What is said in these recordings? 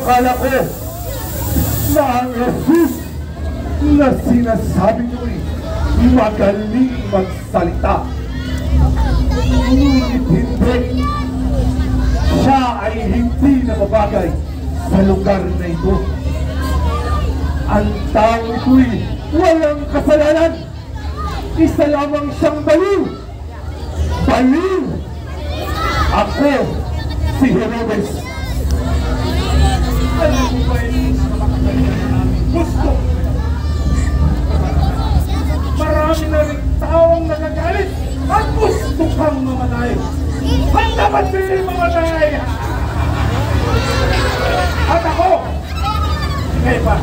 akala ko na ang Jesus na sinasabi nyo'y magaling magsalita. Ngunit hindi. Siya ay hindi nababagay sa lugar na ito. Ang tao ito'y walang kasalanan. Isa lamang siyang baliw. Baliw! Ako, si Herodes. Alam mo ba yung mga kasalanan namin? Gusto! Marami na rin taong nagagalit at gusto kang mamatay. Handa ba't sila mamatay? At ako, ngayon pa.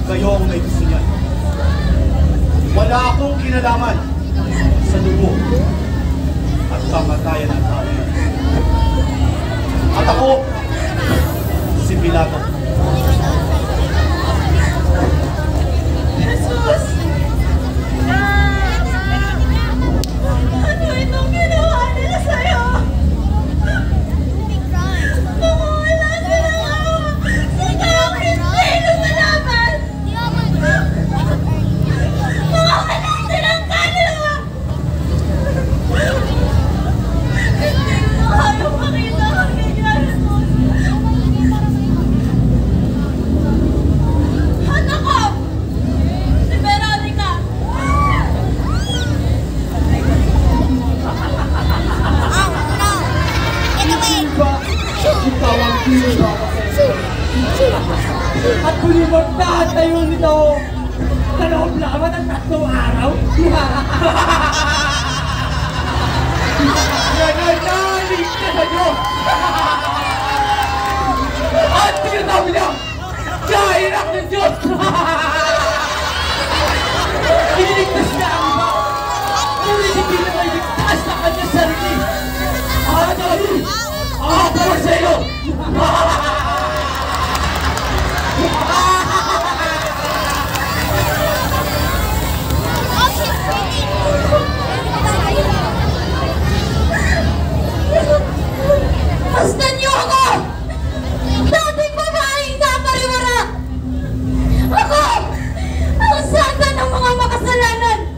Kayo ang may gusto niyan. Wala akong kinalaman sa dugo at kamatayan ng tao. At ako, si Pilato. Jesus! Ano itong ginawa nila sa'yo? Kung wala silang awa, sila ang hindi lumalaban! Mawawala silang kaluluwa! Hindi mo kayo makita ang nangyari mo. At ako, si Veronica! Ikaw ang ginawa At bulimot na tayo nito sa loob lamang ng 3 araw. Nananalig ka sa Diyos! At tinatawag niya, kainak ng Diyos! Iniligtas niya ang iba, ngunit hindi na may ligtas sa kanyang sarili. Dahil, ako sa iyo! Basta niyo ako! Dating babaeng napariwara! Ako! Ang santa ng mga makasalanan!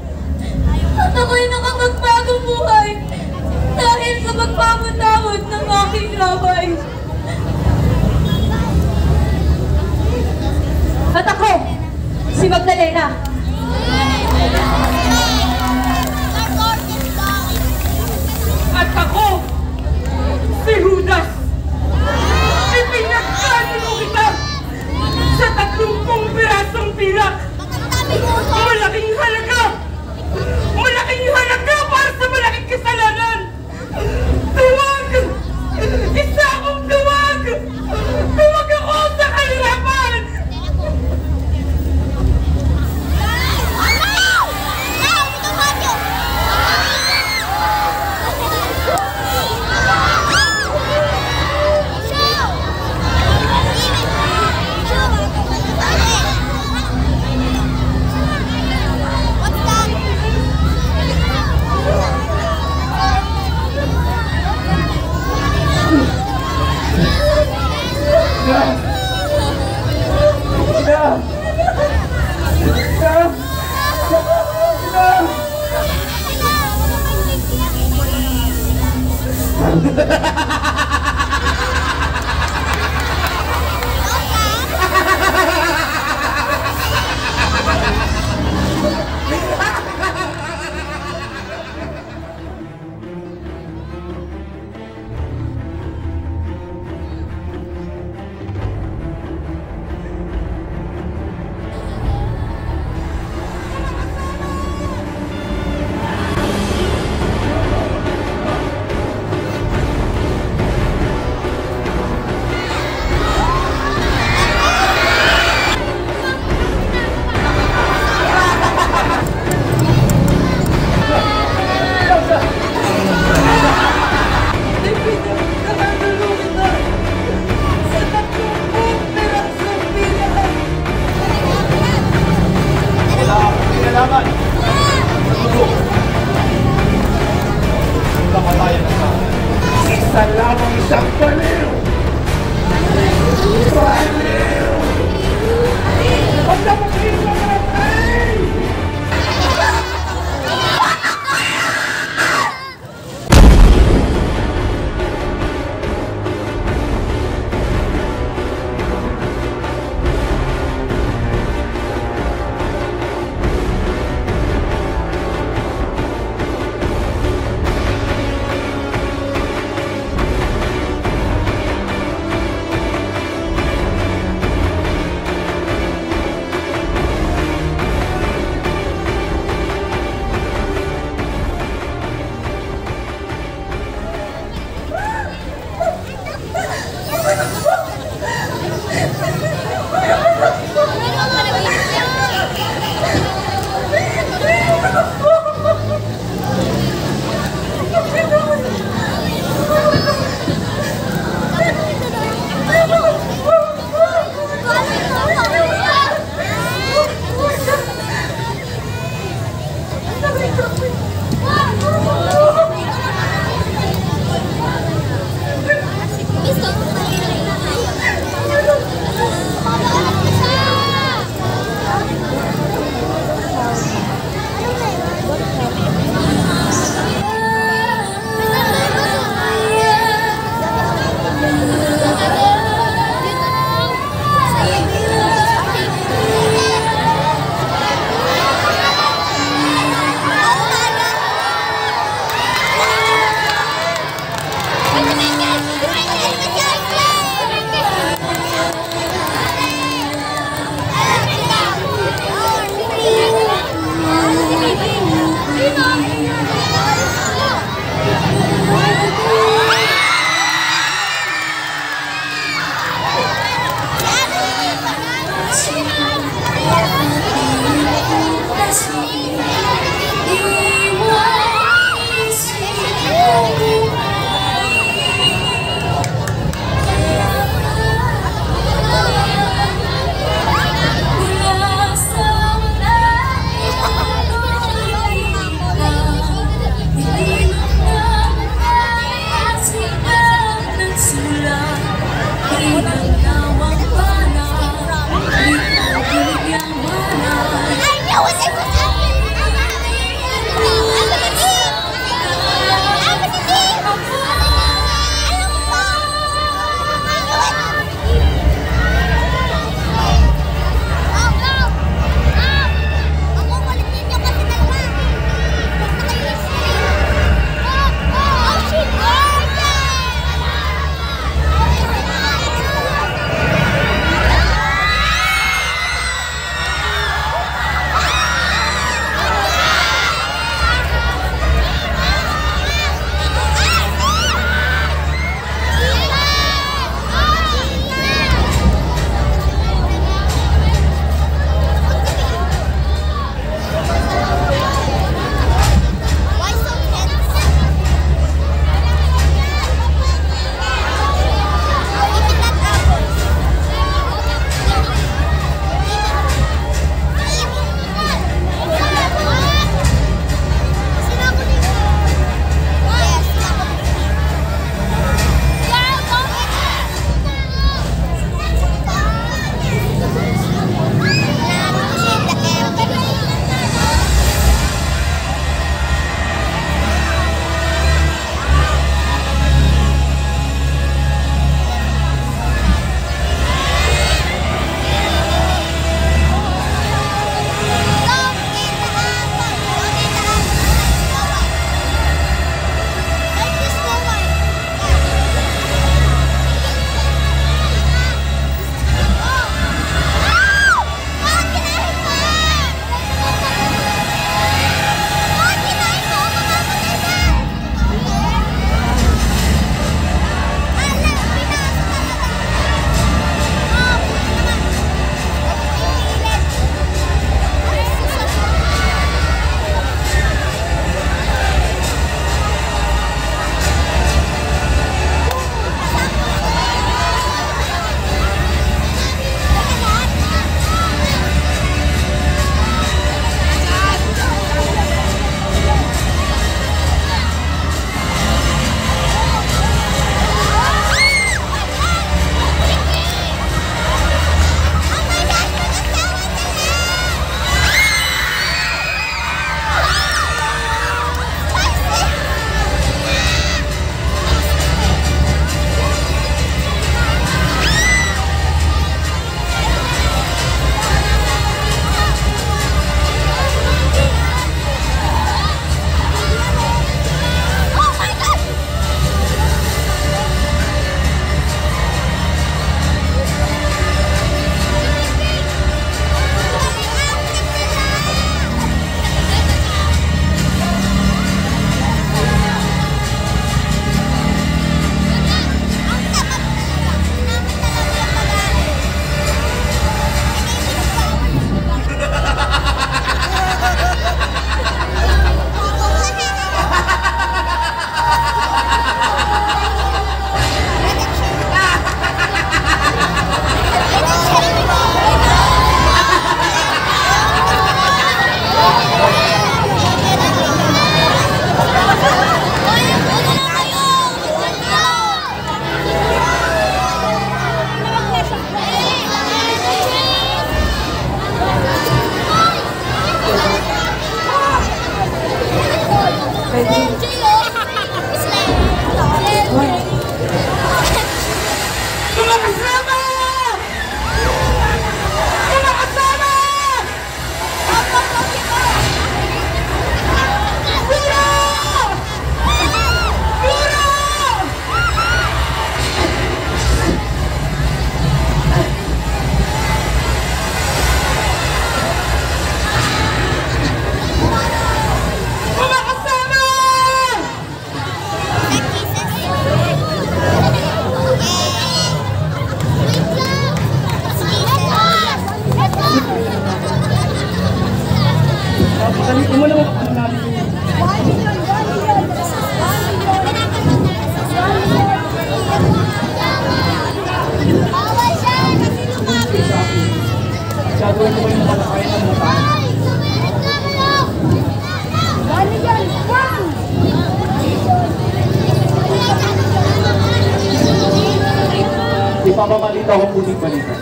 Ipapamalita ko puting balita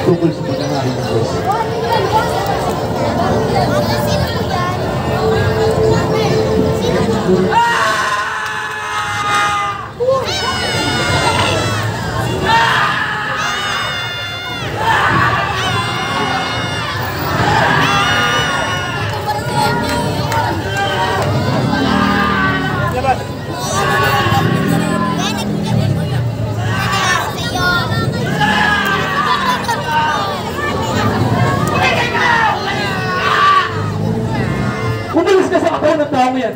tungkol sa pag-ahari ng Diyos. Umalis ka sa katawan ng taong yan!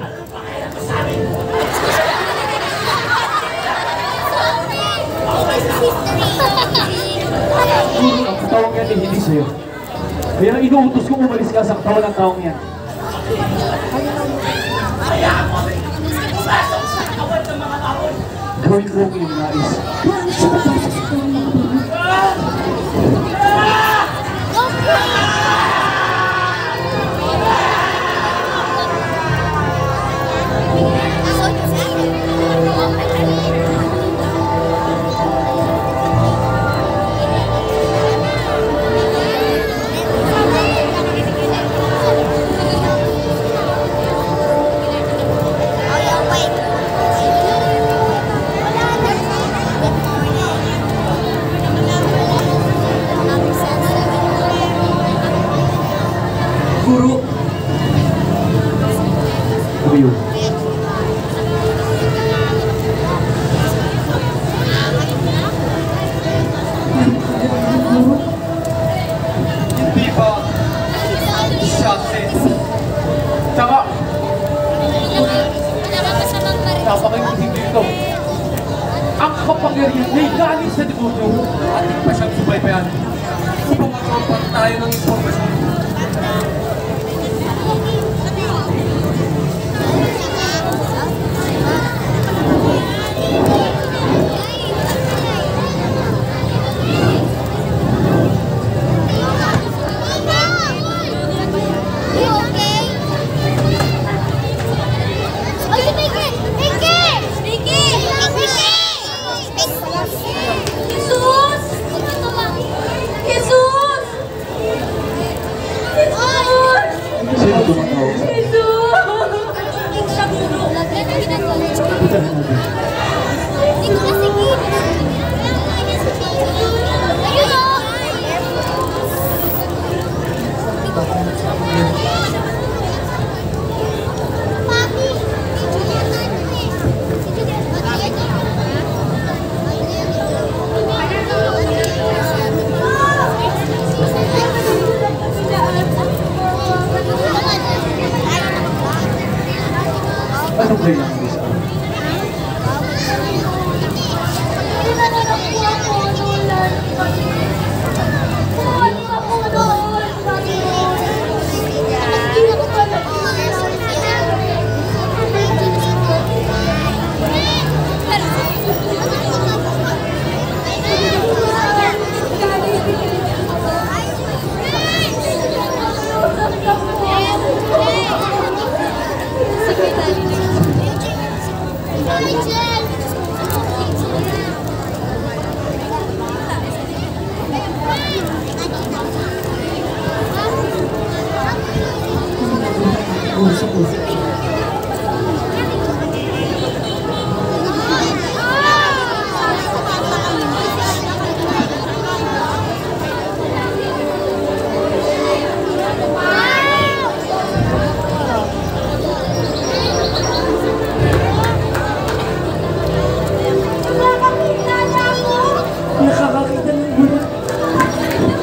Ang katawang yan ay hindi sa'yo. Kaya inuutos ko umalis ka sa katawan ng taong yan. Gawin ko ang iyong nais. Guru! Tuyo. Hindi ba siya Tama! Napakaingin dito. Ang kapangyarihan ay galing sa demonyo at hindi pa siyang subaybayan. Upang magkaroon tayo ng impormasyon. Sino tumatawag sa akin? Putahin natin. Anong kailangan mo sa akin?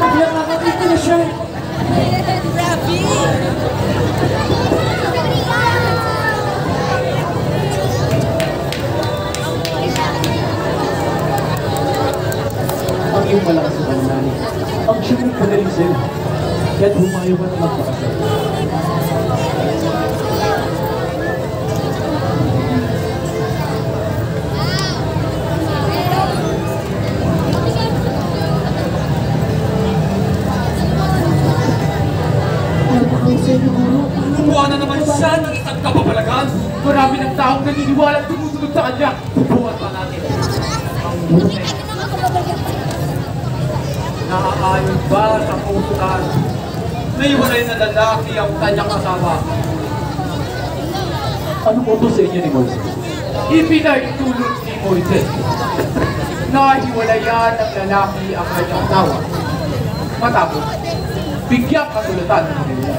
Nakakakita na siya. Ang iyong malakas na pananalig, ang siyang nagpagaling sa'yo, kaya't humayo ka na magpakasal. Gumawa na naman siya ng isang kapapalagan. Marami ng taong naniniwala at tumusunod sa kanya. Bubuhat pa natin ang buhay. Naaayon ba sa pusukan? May walay na lalaki ang kanyang asawa. Anong utos sa inyo ni Moises? Ipinagtulot ni Moises na hiwalayan ng lalaki ang kanyang asawa. Matapos, bigyang katulatan ng kanila.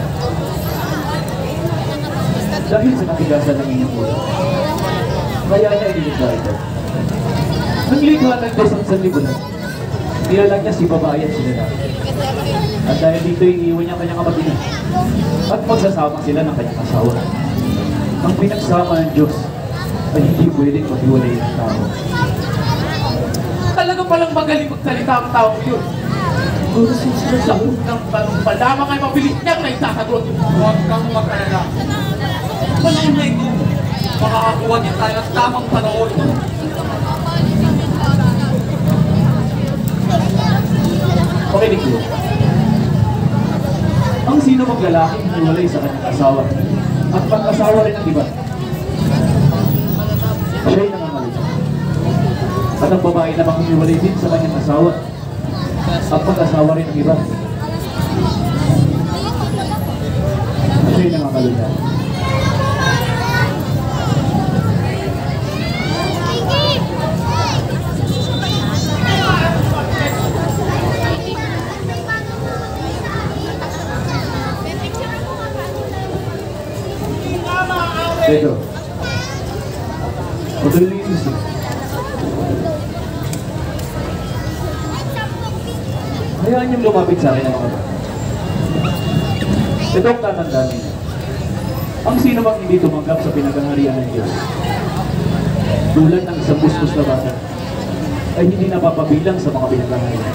Dahil sa katigasan ng inyong ulo, kaya niya iniligta ito. Nang likha ng Diyos ang sanlibunan, nilalang niya si babae at si lalaki. At dahil dito iniiwan niya ang kanyang kapatid at magsasama sila ng kanyang asawa. Ang pinagsama ng Diyos ay hindi pwedeng maghiwalay ng tao. Talaga palang magaling magsalita ang taong yun. Sa unang tanong pa lamang ay mabilis niyang naisasagot. Huwag kang mag-alala. Panahon na ito, makakakuha niya tayo ng tamang panahon. Makinig ko. Ang sino mang lalaki hiwalay sa kanyang asawa at pag-asawa rin ng iba, siya'y nangangalit. At ang babae namang hiwalay din sa kanyang asawa at pag-asawa rin ng iba, siya'y nangangalit. Pedro, patuloy yung gusto. Hayaan niyong lumapit sa akin ang mga bata. Ito ang tatandaan ninyo. Ang sino mang hindi tumanggap sa pinaghangharian ng Diyos, tulad ng isang bustos na bata, ay hindi napapabilang sa mga pinaghangharian.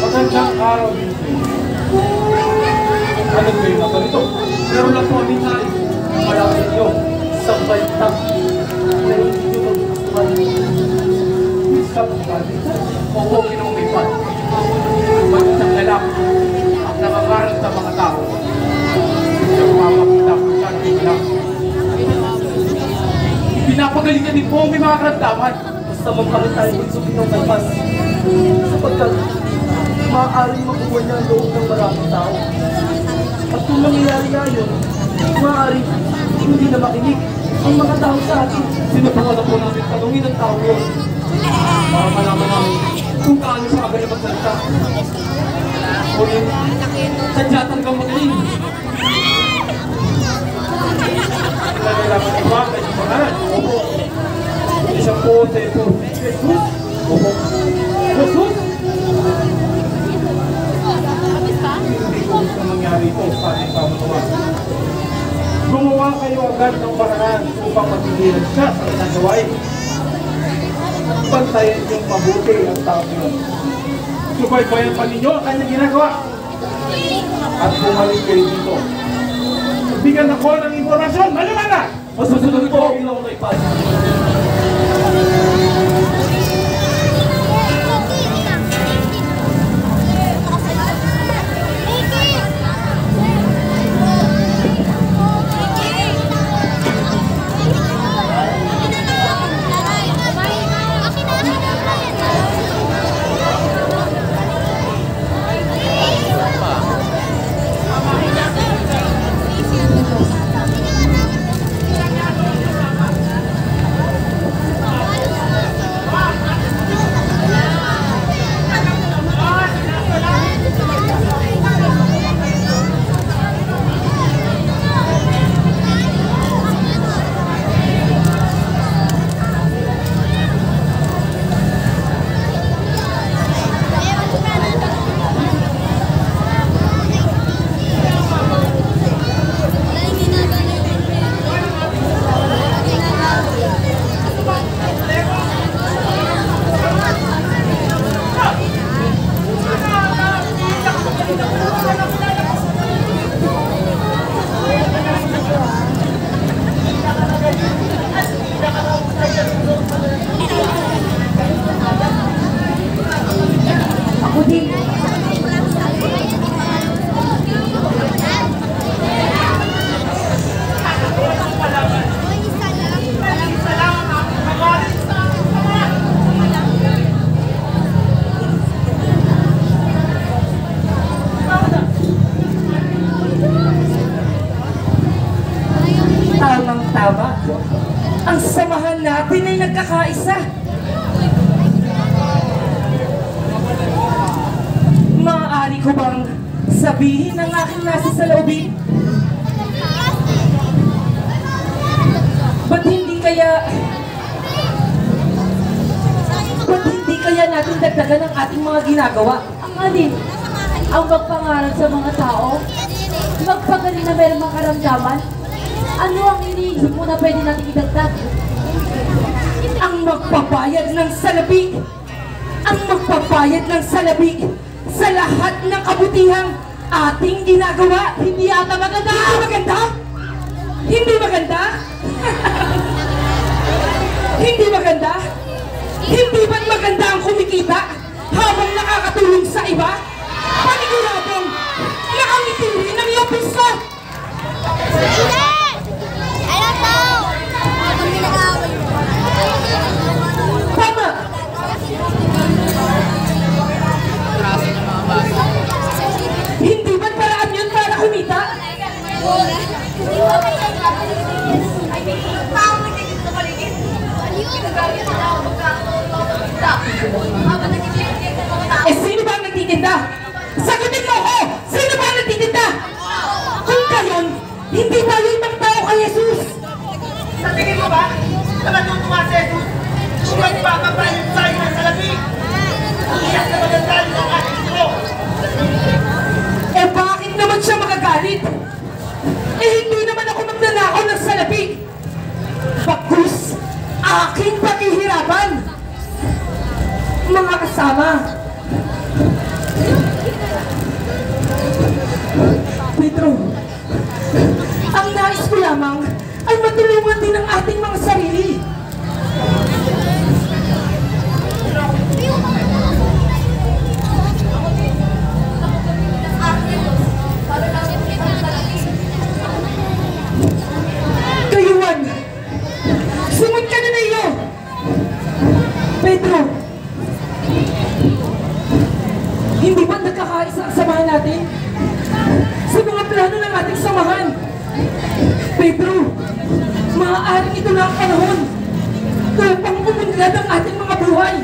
Magandang araw din sa inyo. Ano kayo na ganito? Pero lang po kami tayo. Malapit nyo sa balitang na hindi nyo magpapalagay. Sa balitang o kinumipan. Balitang lalaki ang nangangaral sa mga tao. Sa mapakita kung saan kayo lalaki. Pinapagalingan din po ang may mga karamdaman. Basta magpakit tayo magsubin ng kalpas. Sapagkat maaaring makuha niya ang loob ng maraming tao. At kung mangyayari nga yun, maaaring hindi na makinig ang mga tao sa atin. Sinubukan na po namin tanungin ang tao yun. Para malaman namin kung kaano siya kagaling magsalita. Ngunit, sadya talagang magaling. Nalalaman niyo ba kanyang pangalan? Opo. Isa po sa ito. Jesus? Opo. Jesus? Hindi ko gusto mangyari ito sa ating pamumuhan. Gumawa kayo agad ng paraan upang matigilan siya sa kanyang gawain. Bantayan niyong mabuti ang tao yun. Subaybayan pa ninyo ang kanyang ginagawa. At bumalik kayo dito. Bigyan ako ng impormasyon, maliwanag! Masusunod po ang ilaw na ipad. sabihin ng aking nasa saloobin? Ba't hindi kaya natin dagdagan ang ating mga ginagawa? Ang alin? Ang magpangaral sa mga tao? Magpagaling na mayroong mga karamdaman? Ano ang iniisip mo na pwede natin idagdag? Ang magbabayad ng salapi! Ang magbabayad ng salapi sa lahat ng kabutihang ating ginagawa! Hindi ata maganda! Hindi maganda? Hindi maganda? Hindi maganda? Hindi ba't maganda ang kumikita habang nakakatulong sa iba? Paniguradong nakangiti rin ang iyong puso! Tama! Hindi ba't paraan yun para kumita? Eh, sino ba ang nagtitinda? Sagutin mo ko! Sino ba ang nagtitinda? Kung gayon, hindi tayo ibang tao kay Jesus! Sa tingin mo ba? Na matutuwa si Jesus? Kung magpapabayad sa'yo ng salapi? Iyak na magagalit ang ating ito! Eh, bakit naman siya magagalit? Eh, hindi naman ako magnanakaw ng salapi! Bagkus, aking paghihirapan! Mga kasama! Pedro, ang nais ko lamang ay matulungan din ang ating mga sarili. Kayuan, sunod ka na iyo! Pedro, hindi ba nagkakaisa ang samahan natin? Sa mga plano ng ating samahan. Pedro, maaaring ito na ang panahon upang umunlad ang ating mga buhay.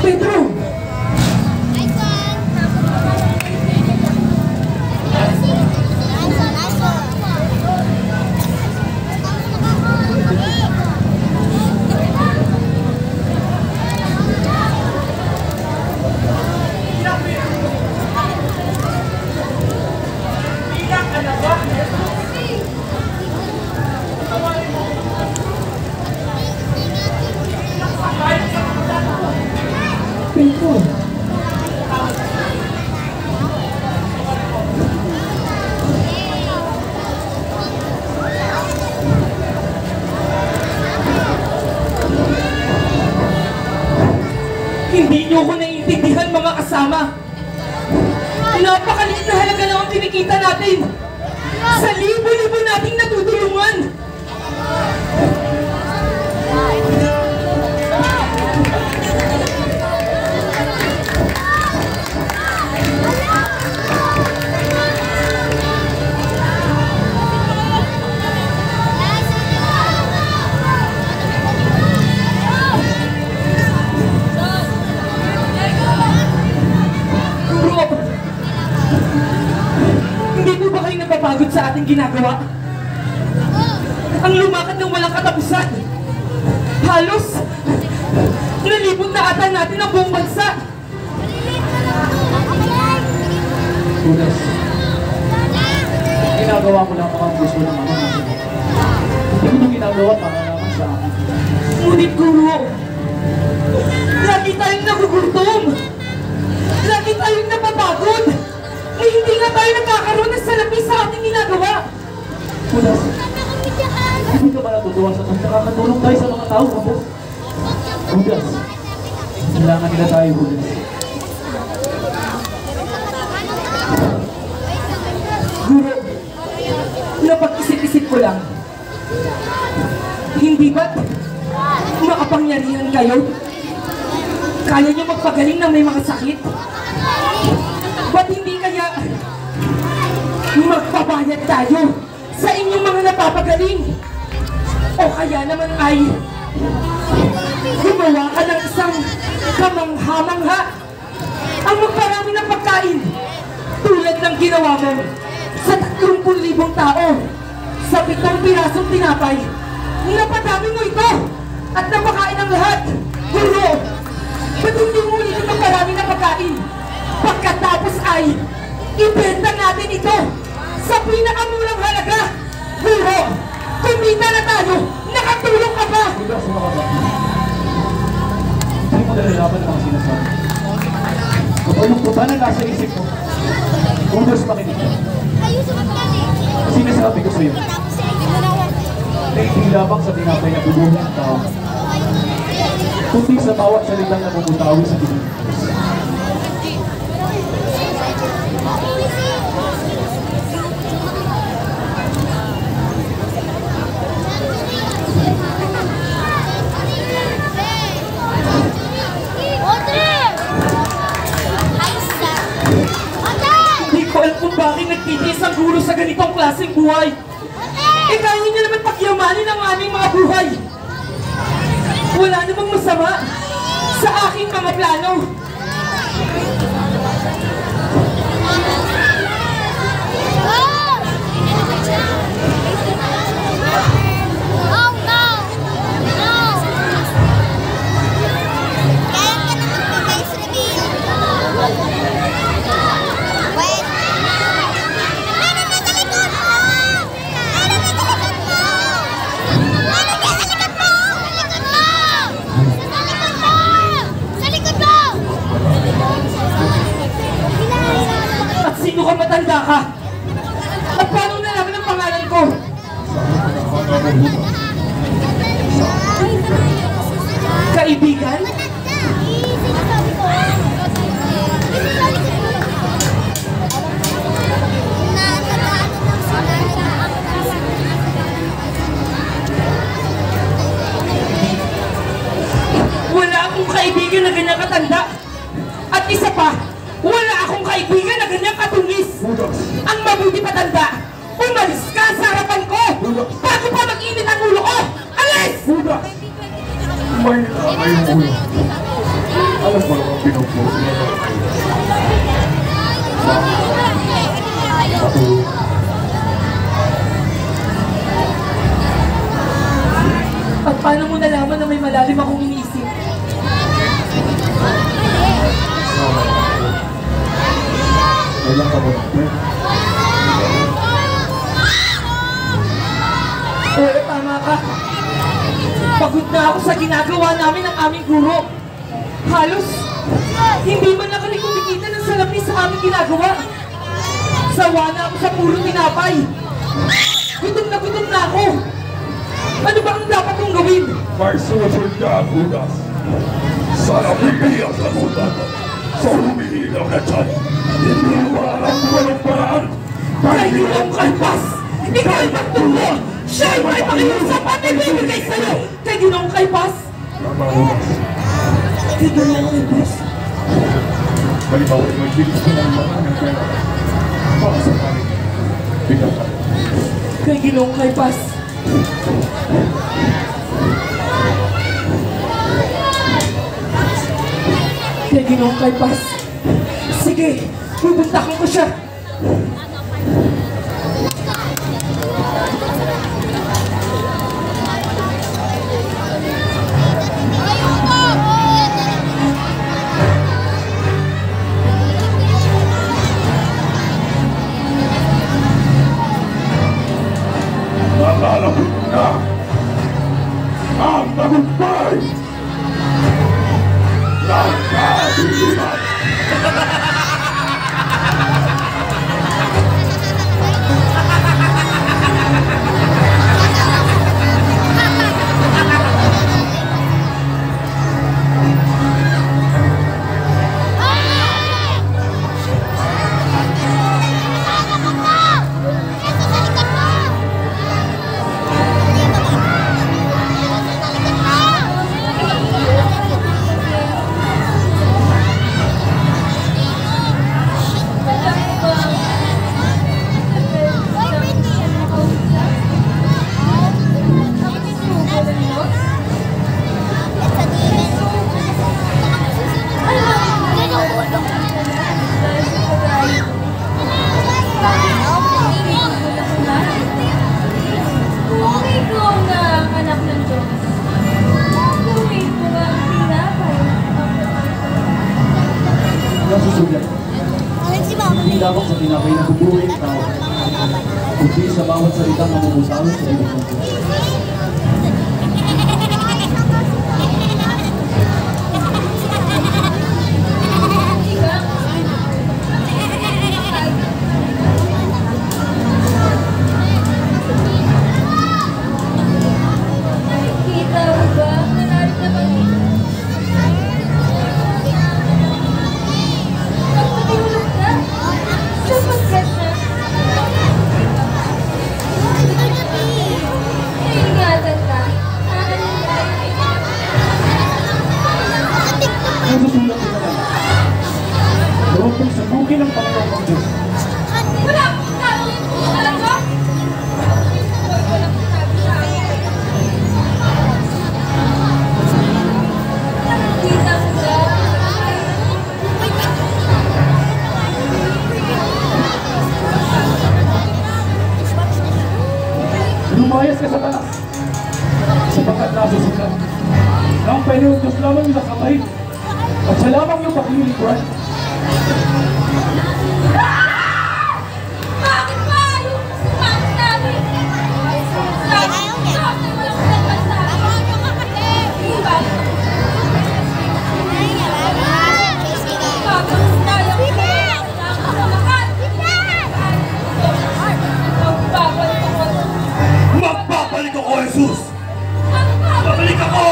Pedro! Pedro! Hindi niyo ko naiintindihan, mga kasama. Napakaliit na halaga lang ang kinikita natin sa libo-libo nating natutulungan. Hindi po ba kayo napapagod sa ating ginagawa? Ang lumakad ng walang katapusan. Halos nalibot na ata natin ang buong bansa. Judas, ginagawa ko lang ang gusto ng ama natin. Hindi ko ito ginagawa para naman sa akin. Ngunit guro, lagi tayong nagugutom. Lagi tayong napapagod. Eh, hindi nga tayo nagkakaroon ng salapi sa ating ginagawa. Judas, hindi ka ba natutuwa sa nakakatulong tayo sa mga tao, kapos? Judas, kailangan nila tayo, Judas. Guro, napag-isip-isip ko lang. Hindi ba't makapangyarihan kayo? Kaya niyo magpagaling ng may mga sakit? Ba't hindi kaya magpabayad tayo sa inyong mga napapagaling? O kaya naman ay gumawa ka ng isang kamangha-mangha ang magparami ng pagkain tulad ng ginawa mo sa 30,000 tao sa 7 pirasong tinapay. Napadami mo ito at napakain ang lahat. Guro, ba't hindi mo ulit ito parami ng pagkain? Pagkatapos ay ibenta natin ito sa pinakamurang halaga. Guro, kumita na tayo. Nakatulong ka ba? Judas, ano ka ba? Hindi mo nalalaman ang sinasabi. Kapag yung puta na nasa isip mo, Judas, makinig ka. Sinasabi ko sa'yo, na hindi lamang sa tinapay na bubuhay ng tao, kundi sa bawat salitang namumutawi sa Pilipinas. Hindi ko alam kung bakit nagtitiis ang guro sa ganitong klaseng buhay. Eh kaya niya naman pagyamanin ang aming mga buhay. Wala namang masama sa aking mga plano. At sino ka, matanda ka? At paano nalaman ang pangalan ko? Kaibigan? Wala akong kaibigan na ganyan katanda. At isa pa, wala akong kaibigan na ganyan katungis. Ang mabuti patanda, umalis ka sa harapan ko bago pa mag-init ang ulo ko. Alis! May lamay mo ulo. Alam mo naman pinupuso niya na matulog. At paano mo nalaman na may malalim akong iniisip? Kailan ka ba? Oo, tama ka. Pagod na ako sa ginagawa namin ng aming guro. Halos, hindi man na kami kumikita ng salapi sa aming ginagawa. Sawa na ako sa puro tinapay. Gutom na ako. Ano ba ang dapat kong gawin? May susunod ka, Judas. Sana bibiyang sagutan sa humihilaw na tiyan. Hindi mo alam kung anong paraan. Kayo ang kalpas! Ikaw ay magtulo! Siya ay may pakiusap at ibibigay sa'yo! Kay Ginoong Kaypas! Tama, Judas. Kay Ginoong Kaypas! Halimbawa, may bilis ko ng mga ng pera. Para sa kami. Bigyan ka. Kay Ginoong Kaypas! Kay Ginoong Kaypas! Sige! Pupuntahan ko siya! Nalalapit na ang tagumpay ng kabilihan. nasusulat. Hindi lamang sa tinapay na bubuhay ng tao, kundi sa bawat salitang namumutaw sa ibig ng Diyos. Kita mo ba? Nanarik na ba? Kapatulog ka? Sapagkat na? Ingatan ka? Nasusulat ko naman. Loob kong sabukin ng Panginoon ng Diyos. Wala akong sabi! Alam mo? Wala akong sabi sa akin. Kita mo ba? Lumayas ka sa taas, sapagkat nasusulat na ang Panginoon Diyos lamang yung nakabahid at siya lamang yung paglilingkuran. Bakit ba ayaw mo sumama sa amin? Bakit walang pinagpasabi? Diba? Tapos tayo ko nakakamakan. Magbabalik ako. Magbabalik ako, Jesus! Babalik ako!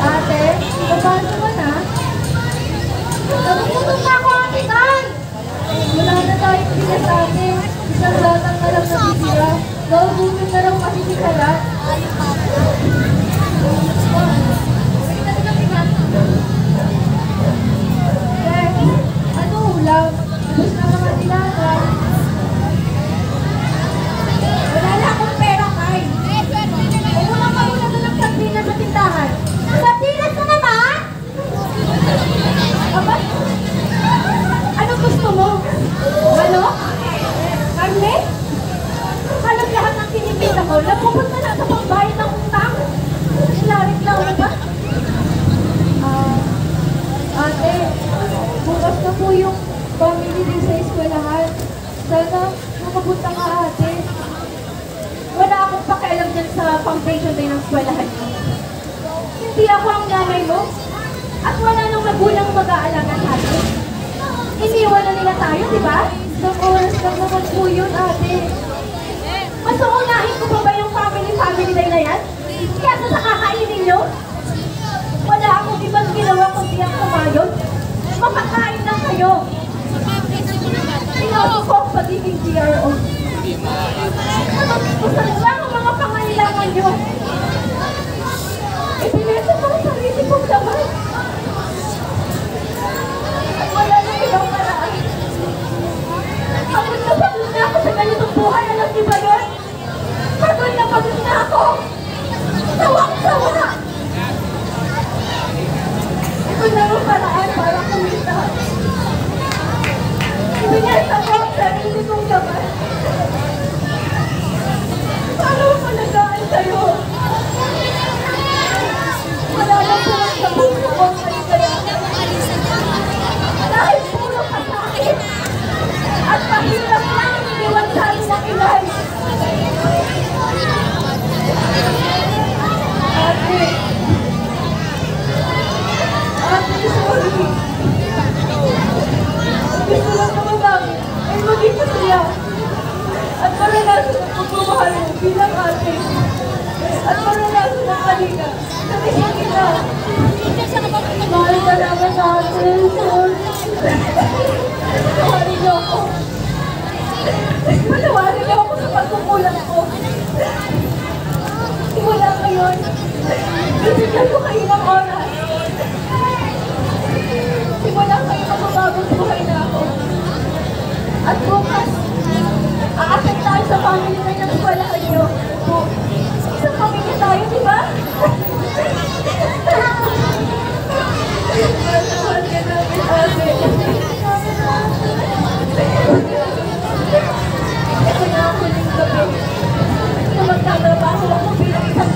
Ate, paano naman ha? Nagugutom na ako, Ate Tan! Wala na tayong bigas, Ate. Isang latang na lang natitira. Nagugutom na lang kasi si Kalat. Ano ulam? Gusto na mga dilagan. Wala na akong pera, Kai. Huwag mo lang kami ng sardinas sa tindahan. Sardinas na naman? Aba? Anong gusto mo? Ano? Carne? Halos lahat ng tinipita ko, napupunta na sa pambayad ng utang. Nilareklamo ba? Ate, bukas na po yung family din sa eskwelahan. Sana makapunta ka, ate. Wala akong pakialam dyan sa foundation day ng eskwelahan mo. Hindi ako ang nanay mo. At wala nang magulang mag-aalaga sa atin. Iniwan na nila tayo, di ba? Isang oras lang naman po yun, ate. Mas uunahin ko pa ba yung family day na yan? Kaya sa kakainin nyo? Wala akong ibang ginawa kundi ang kumayon. Makakain lang kayo. Tinawa ko ang pagiging GRO. Natutusan lang ang mga pangailangan nyo. Ipinesa ko ang sarili kong laman. At wala na ibang paraan. Pagod na ako sa ganitong buhay. Alam niyo ba yun? Pagod na ako. Sawang-sawa. Ito na ang paraan para kumita. Ibinesa ko ang sarili kong laman. Paano mo palagaan sa'yo? Wala lang po ang sabong ko ang kaligayahan. Dahil puro kasakit at mahirap lang iniwan sa akin ng ilay. Ate, sorry. Gusto lang naman namin ay maging masaya at maranasan ang pagmamahal mo bilang ate at maranasan ang kalinga sa isang ina. Mahal ka naman ate, sorry. Patawarin niyo ako. Patawarin niyo ako sa pagkukulang ko. Simula ngayon, bibigyan ko kayo ng oras. Simula kayo magbabagong buhay na ako. At bukas, aakit tayo sa family na ng eskwelahan niyo. Isang pamilya tayo, di ba? Mahal ka namin, ate. Ito na ang huling gabi na magtatrabaho ako bilang isang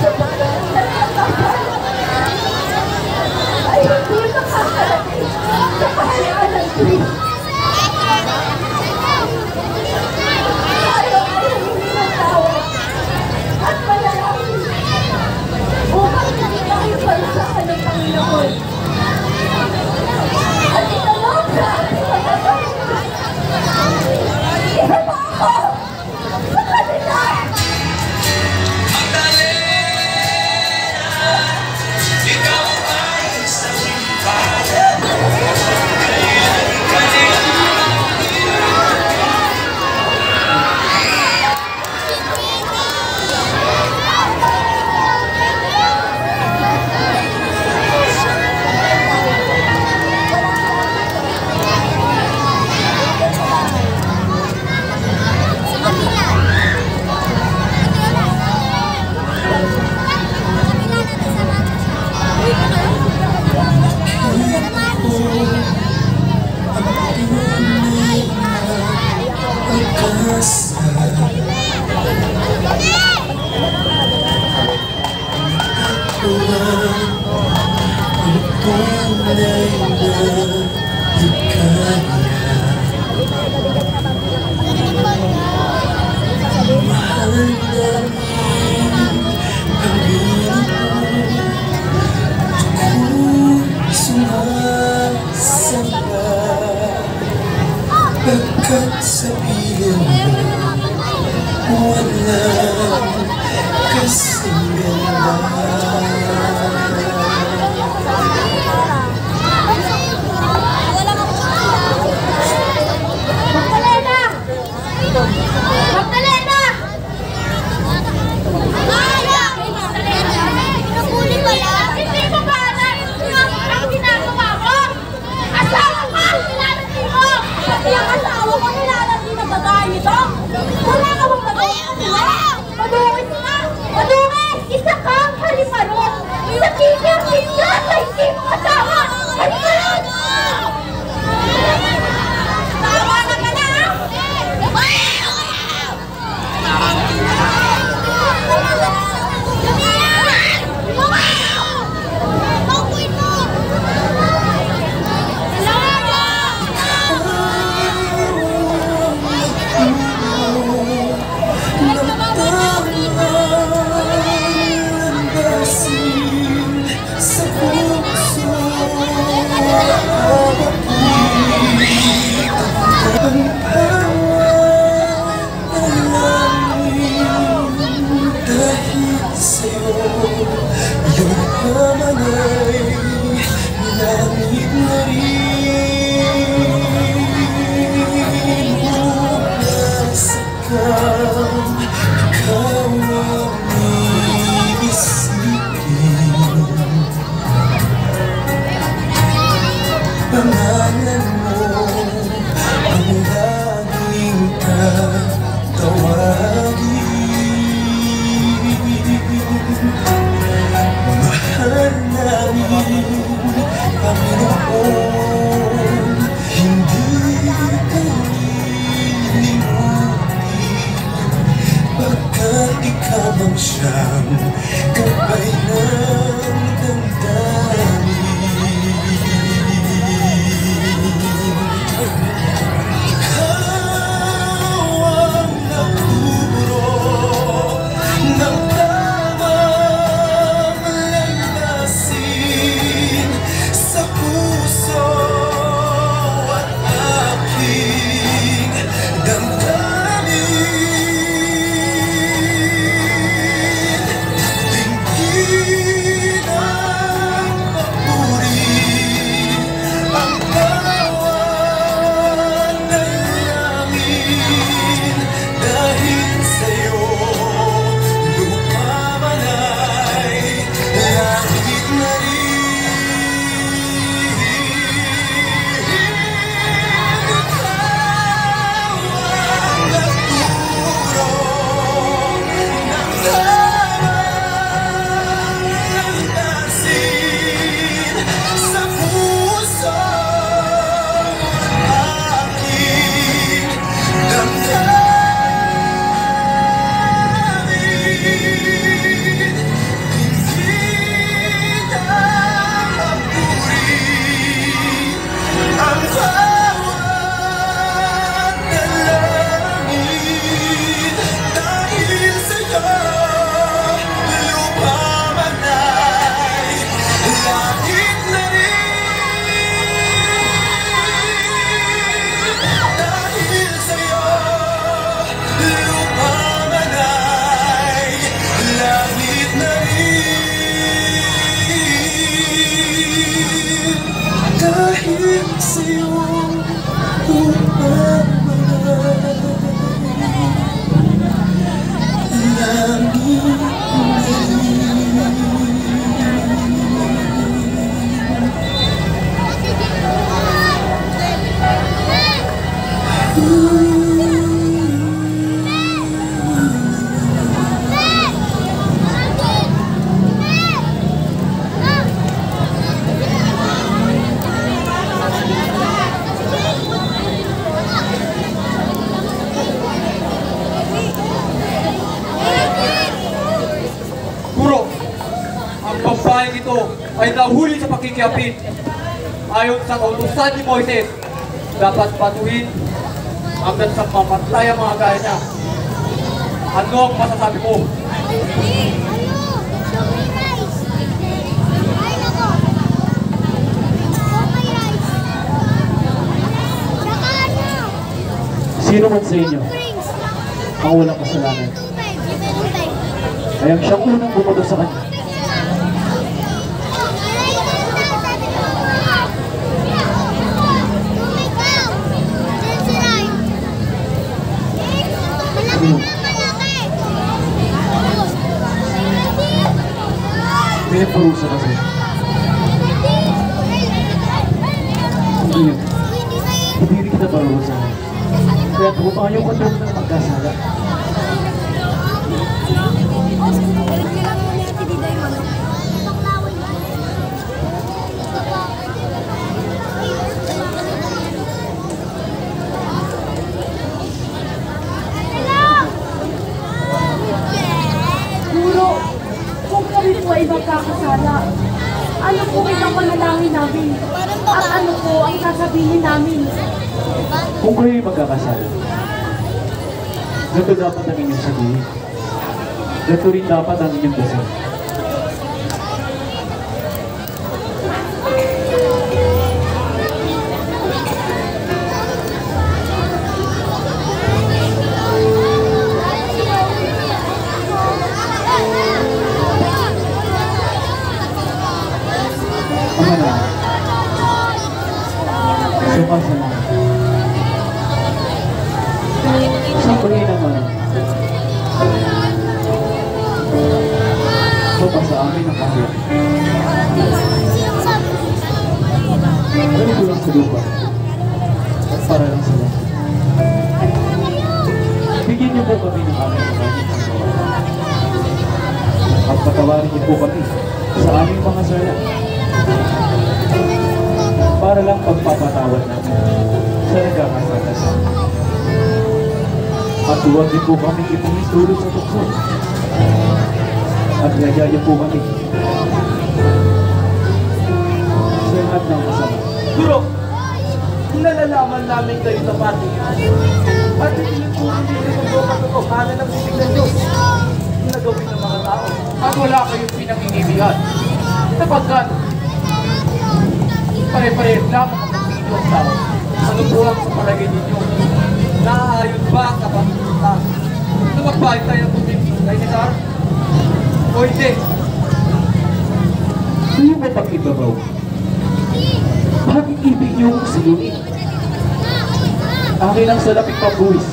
ay hindi makakarating sa kahayaan ng Diyos. Tayo ay humingi ng tawad at manalangin upang makipagsakan ng Panginoon at itanong sa ating mga Panginoon. Isa pa ako sa kanila! Sabihin mo, walang kasing ganda. babaeng ito ay nahuli sa pakikiapin. Ayon sa kautusan ni Moises, dapat patuhin hanggang sa mamatay ang mga gaya niya. Ano ang masasabi mo? Sino man sa inyo ang walang kasalanan, ay ang siyang unang bumuto sa kanya. Pinaparusa kasi. Hindi rin kita parusa. Kaya tumayo ka doon ng magkasala. Guro, kung kami po ay magkakasala, ano po itang manalangin namin? At ano po ang sasabihin namin? Kung kayo'y magkakasala, ganito dapat ang inyong sabihin. Ganito rin dapat ang inyong dasal. Ama na, sumasalamat. Sabihin naman, sa amin ang kahit. Ganito lang sa lupa. At para lang sila. Bigyan niyo po kami ng aming maraming pagkawa. At patawarin niyo po kami sa aming mga sala. Para lang pagpapatawad namin sa nagkakasalasan. At huwag din po kami ipinitulog sa tukso. At nagyaya po kami sa lahat ng masama. Guro, kung nalalaman namin kayo sa pati, at hindi po hindi ito katotohanan ng bibig ng Diyos yung nagawin ng mga tao. At wala kayong pinanginibihan. Sapagkat pare-pares lamang ang pagpili ang tao. Ano po ang sa palagay ninyo? Naaayon ba ang kapatid na magbayad tayo ng tubig kay Cesar? O hindi? Kayo may pag-ibabaw. Bakit ibig niyo kong silungin? Akin ang salaping pambuwis.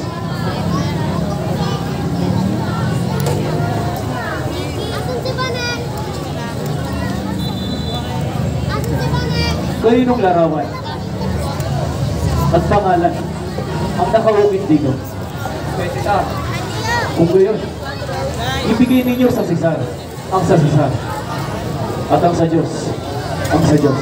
Kayo nung larawan at pangalan ang nakawukit dito. Kay Cesar. Kung gayon, ibigay ninyo sa Cesar ang sa Cesar at ang sa Diyos ang sa Diyos.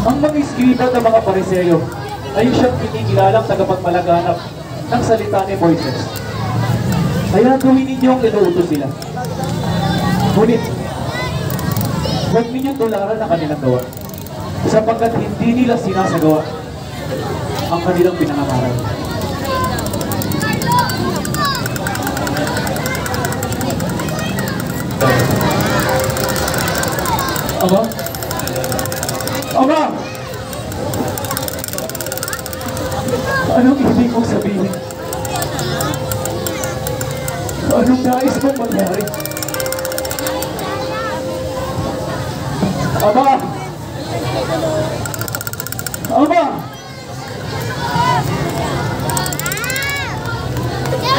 Ang mga iskriba ng mga Pariseyo ay siyang kinikilalang tagapagpalaganap ng salita ni Moises. Kaya gawin ninyo ang inuutos sila. Ngunit, huwag ninyong tularan ang kanilang gawa, sapagkat hindi nila sinasagawa ang kanilang pinangangaral. Ama? Ama! Anong ibig mong sabihin? Anong nais mong mangyari? Ama! Ama!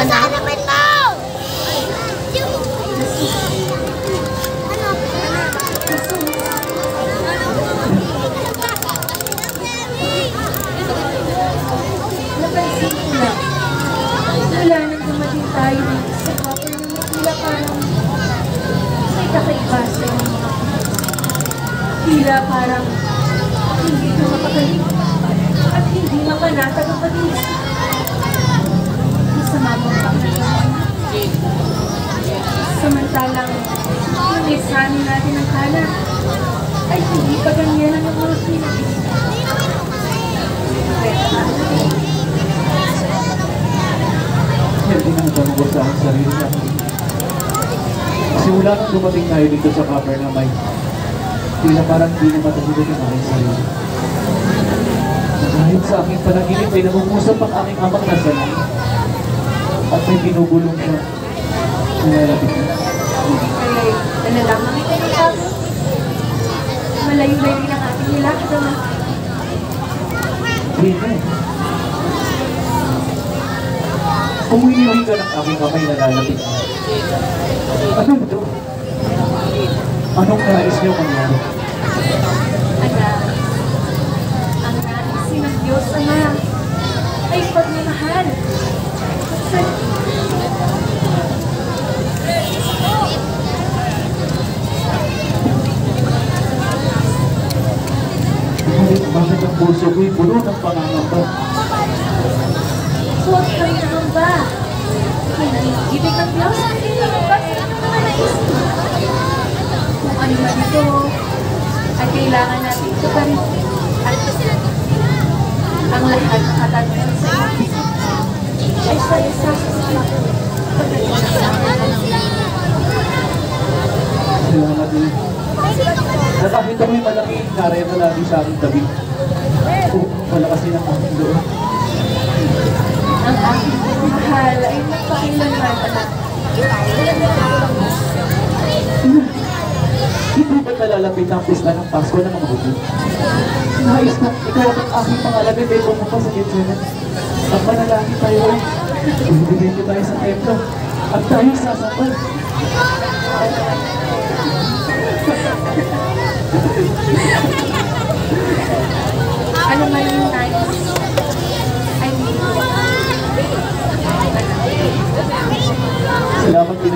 Saan naman mo? Napansin ko lang. Wala nang dumating tayo dito sa copper na tila parang may kakaiba sa mga Tila parang hindi ka mapagaling at hindi mapanatag ang pag-iisip. Masama mong pangalan. Samantalang yung examen natin ng kalat ay hindi pa ganyan ang mga pinag-isip. Hindi nang tanong sa aking sarili na. Simula nang dumating tayo dito sa Capernaum, tila parang hindi na matahimik ang aking sarili. Dahil sa aking panaginip ay namumusap ang aking amang nasa langit. At may binubulong siya. Nilalapit na. Ay, nalalaman ito ng tao. Malayo-layo rin ang ating nilakad na. Hindi. Umuwi ka ng aking kamay na lalapit. Anong ito? Anong nais niyo mangyari? Anak, ang naisin ng Diyos, Ama, ay pagmamahal. Bakit ang puso ko'y puno ng pangangamba? Huwag kayo nangamba. Ibig ng Diyos, ilabas ang mga nais. Kung ano man ito, ay kailangan natin ito pa rin. At ang lahat ng katanungan sa iyo ay sa isasasalat. Salamat din. Nakakita mo yung malaking kareta lagi sa aking tabi. Wala kasi ng aking loob. Ang aking mahal ay magpakailanman, anak. Hindi ba't nalalapit ang pista ng Pasko ng mga hukbo? Nais na ikaw at ang aking pangalagay ay pumunta sa Gitseman. At manalangin tayo ay ibigay tayo sa templo at tayo sasambal. Ano man yung nais ay hindi ko. Salamat din.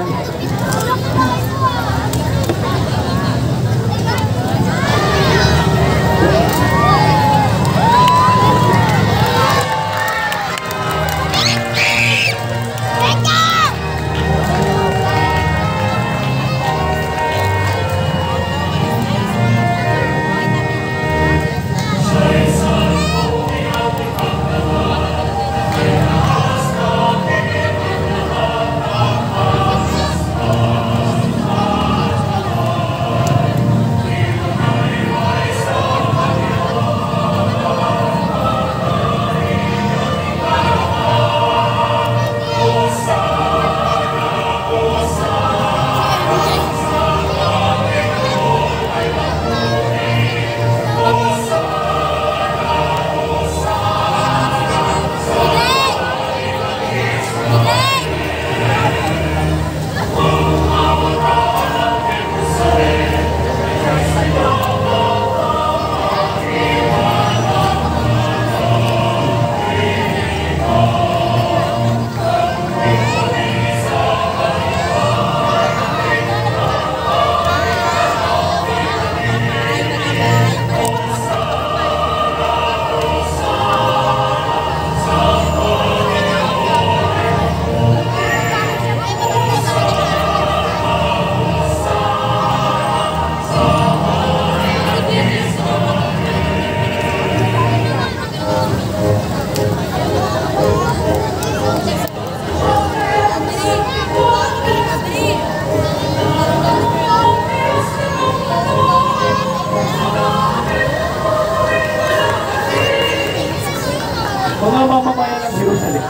Mga mamamayan ng Jerusalem,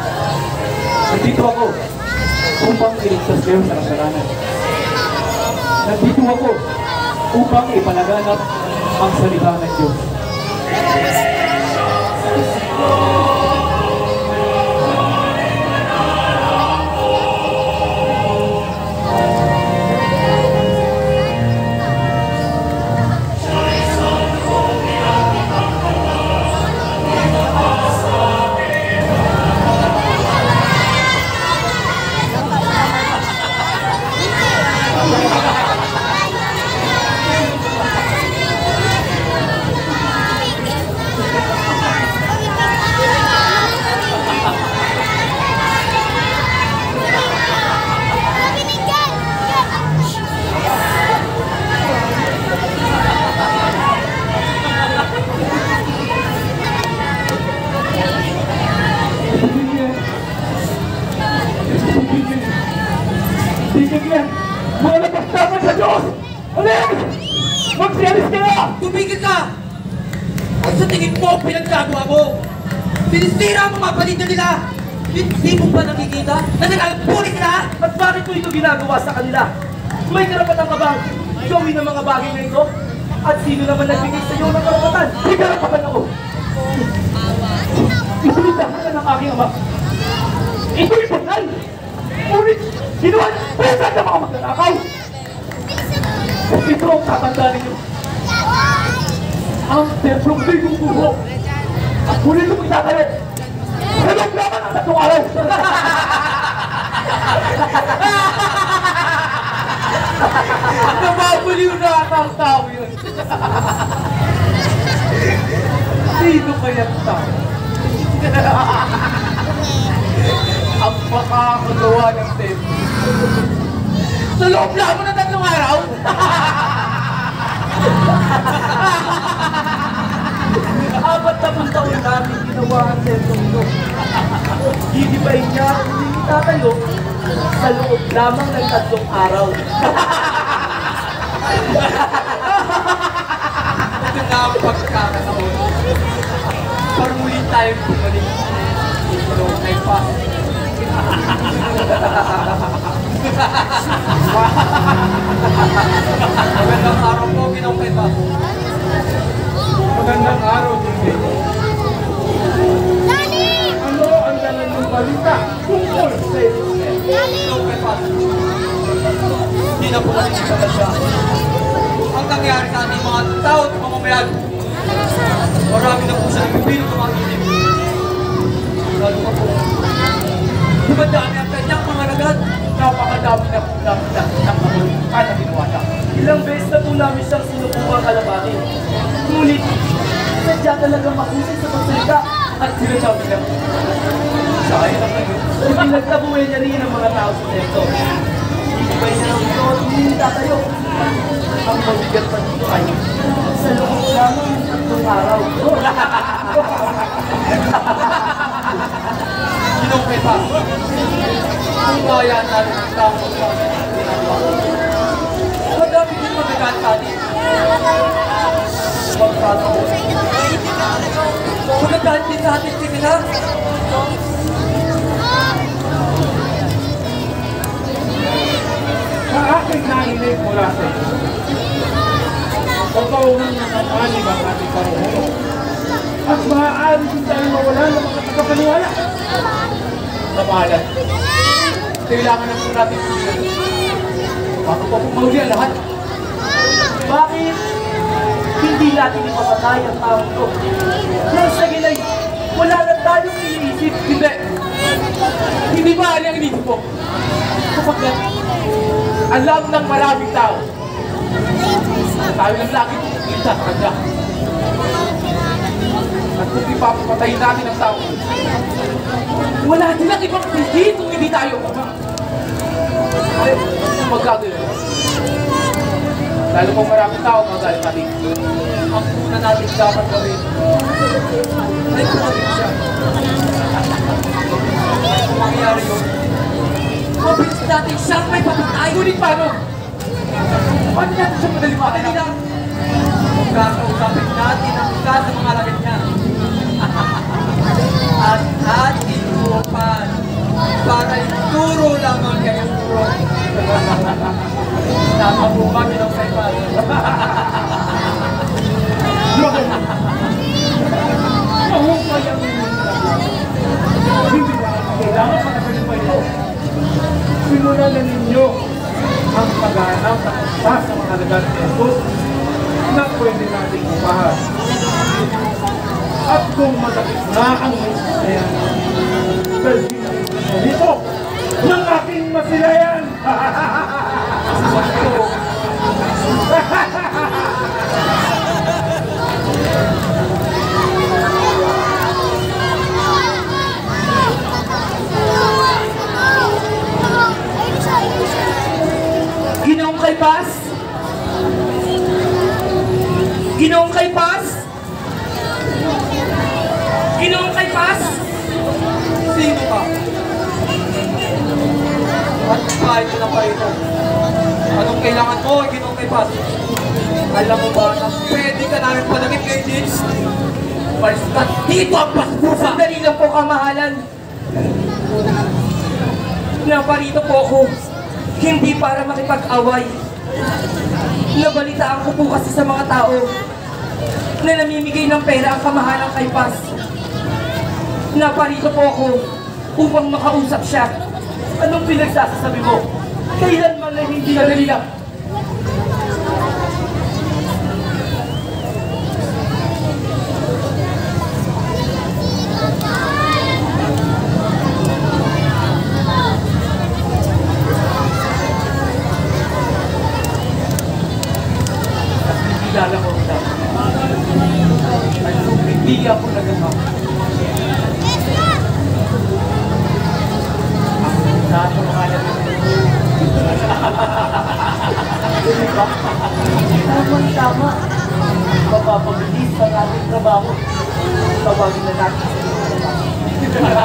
nandito ako upang iligtas kayo sa kasalanan. Nandito ako upang ipalaganap ang salita ng Diyos. Magsialis ka na! Tumigil ka! At sa tingin mo, pinagkagawa mo! Sinisira mo mga palinda nila! Hindi mo ba nakikita na nagagpunin ka? At bakit mo ito ginagawa sa kanila? May karapatan ka bang gawin ang mga bagay na ito? At sino naman nagbigay sa iyo ng karapatan? May karapatan ako! Isulitahan ka ng aking ama. Ito'y banal! Ngunit, ginawa niyo pesa ng mga magnanakaw! At ito ang tatandaan ninyo. Ang templong ligong buho. At huli ito magtatayo. Sa loob naman ang 3 araw. Nababuliw na ang tao yun. Sino kaya tao? Ang makakagawa ng tempo. Sa loob lamang ng 3 araw? 40 taon namin ginawa ang templong ito. Gigibayin niya ang hindi tatayo sa loob lamang ng 3 araw. Ito na ang pagkakataon. Para muli tayong bumalik. Pero kay pa. Magandang araw po, Ginoong kay pa. Magandang araw, Jimmy. Ano ang dalan ng balita tungkol sa iyo? Ginoong kay pa. Hindi na po maninigala siya. Ang nangyari sa ating mga tao at mamamayan. Marami na po sa nagpipili ng mga ilim. Lalo pa po. Dumadami ang kanyang mga lagad. Napakadami na po namin ng mga na ginawa niya. Ilang beses na po namin siyang sinubukang kalabanin. Ngunit, sadya talagang mahusay sa pagsalita at sinasabi niya. Sayang na kayo. Pinagtabuhin niya rin ang mga tao sa templo. Ibigay niya ng ito at hindi tatayo. Ang mabigat pa dito ay sa loob lamang ng 3 araw. Ginoong kay pa. Kung kaya natin ang tao sa ginagawa. Madami din magagat sa atin. Magkataon. Magagat din sa atin sila. Sa aking narinig mula sa iyo, totoo nang nakapanig ang ating paruno. At maaari din tayo mawala ng mga tagapaniwala. Namahalan. Kailangan na po natin sila. Bago pa pumahuli ang lahat. Bakit hindi natin ipapatay ang tao ito? Nang sa gilay, wala na tayong iniisip. Hindi. Hindi ba ang inisip ko? Kapag alam ng maraming tao, tayo lang lagi kita sa kanya. At kung ipapatayin natin ang tao, wala nilang ibang hindi kung hindi tayo. Ay, magkagawin. Lalo kung maraming tao, magalit natin. Ang una natin dapat gawin ay kumagin siya. Kung mangyayari yun, mabilis natin siyang may papatay. Ngunit paano? Paano natin siya madalimakan nila? Kakausapin natin ang isa sa mga lagad niya. At ating upan para ituro lamang kayo puro. Tama po ba, Ginoong kay pa? Mahukay ang hindi na kailangan patagalin pa ito. Simulan na ninyo ang paghahanap sa kasta sa mga lagat ni Jesus na pwede nating upahan. At kung matakit na ang masilayan, dalhin ang dito ng aking masilayan! Ginoong Kaypas? Ginoong Kaypas? Ginoong Kaypas? Sino ka? At kahit mo na pa ito. Anong kailangan mo, Ginoong Kaypas? Alam mo ba na pwede ka namin panagit kay James? Basta dito ang paspusa! Sandali lang po, kamahalan. Naparito po ako, hindi para makipag-away. Nabalitaan ko po kasi sa mga tao na namimigay ng pera ang kamahalang kay Paz. Naparito po ako upang makausap siya. Anong pinagsasasabi mo? Kailanman na hindi na nalila. Kilala ko siya. Hindi ako nagagawa. Lahat ng mga alam tama. Mapapabilis ang ating trabaho. Tawagin na natin sa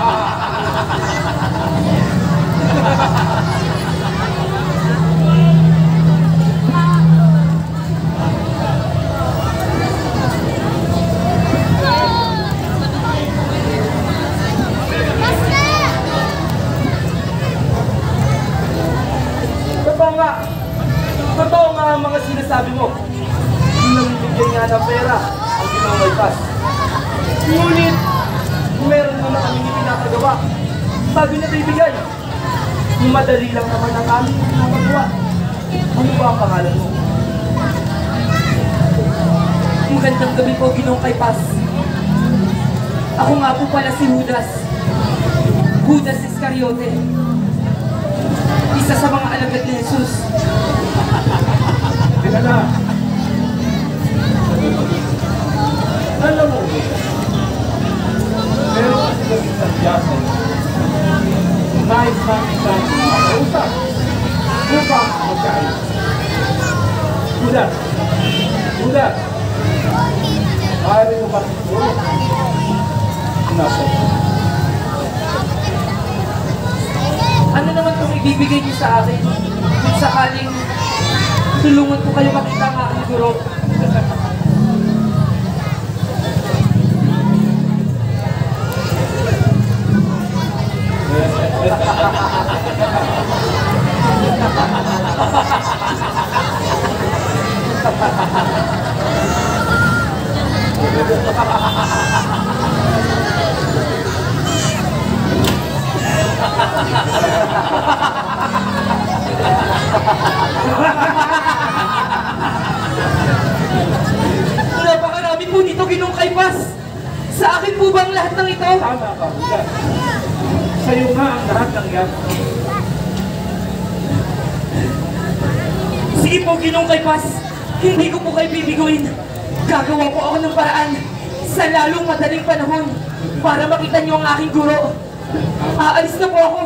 Totoo nga ang mga sinasabi mo. Namimigay nga ng pera ang ginawang may Paz. Ngunit, meron mo na kaming ipinapagawa. Sabi na bibigay. Madali lang naman ang aming ipinapagawa. Ano ba ang pangalan mo? Magandang gabi po, Ginoong kay Paz. Ako nga po pala si Judas. Judas Iscariote. Isa sa mga alagad ni Jesus. Teka na. Alam mo, meron kasi kami sa tiyasan. Nais namin sa makausap. Upang magkain. Judas! Judas! Maaari mo ba siguro? Nasa ito. Ano naman kung ibibigay niyo sa akin kung sakaling tulungan ko kayo makita ang aking guro? Napakarami po nito, Ginoong kay Paz. Sa akin po ba ang lahat ng ito? Tama ka, Judas. Sa'yo nga ang lahat ng yan. Sige po, Ginoong kay Paz. Hindi ko po kayo bibiguin. Gagawa po ako ng paraan sa lalong madaling panahon para makita niyo ang aking guro. Aalis na po ako.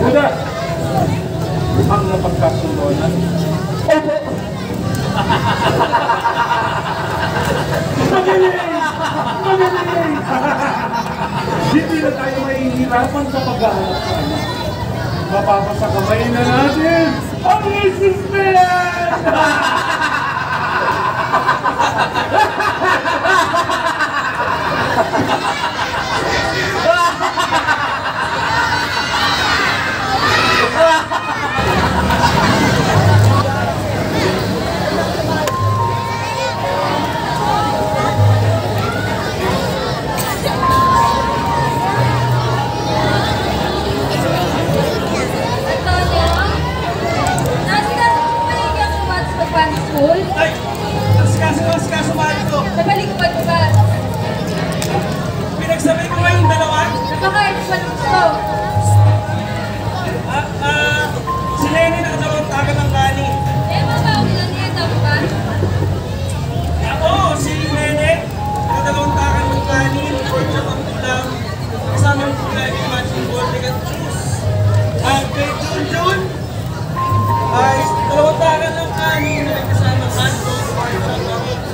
Judas! Ang napagkasundonan. Opo. Magaling! Magaling! Hindi na tayo mahihirapan sa paghahanap sa kanya. Mapapasa kamay na natin ang resistance! Ay! Kaso mahal ko. Nabaliktad ba? Pinagsabi ko ngayong dalawa. Napaka-arts pa ng gusto. Si Lenny nakadalawang taga ng kani. Eh, mabawi lang niya, tama ba? Oo, si Lenny nakadalawang taga ng kani. Portion of ulam. Kasama yung kulay ng matching golden at juice. Kay Junjun ay dalawang taga ng kani na may kasamang hotdog, portion of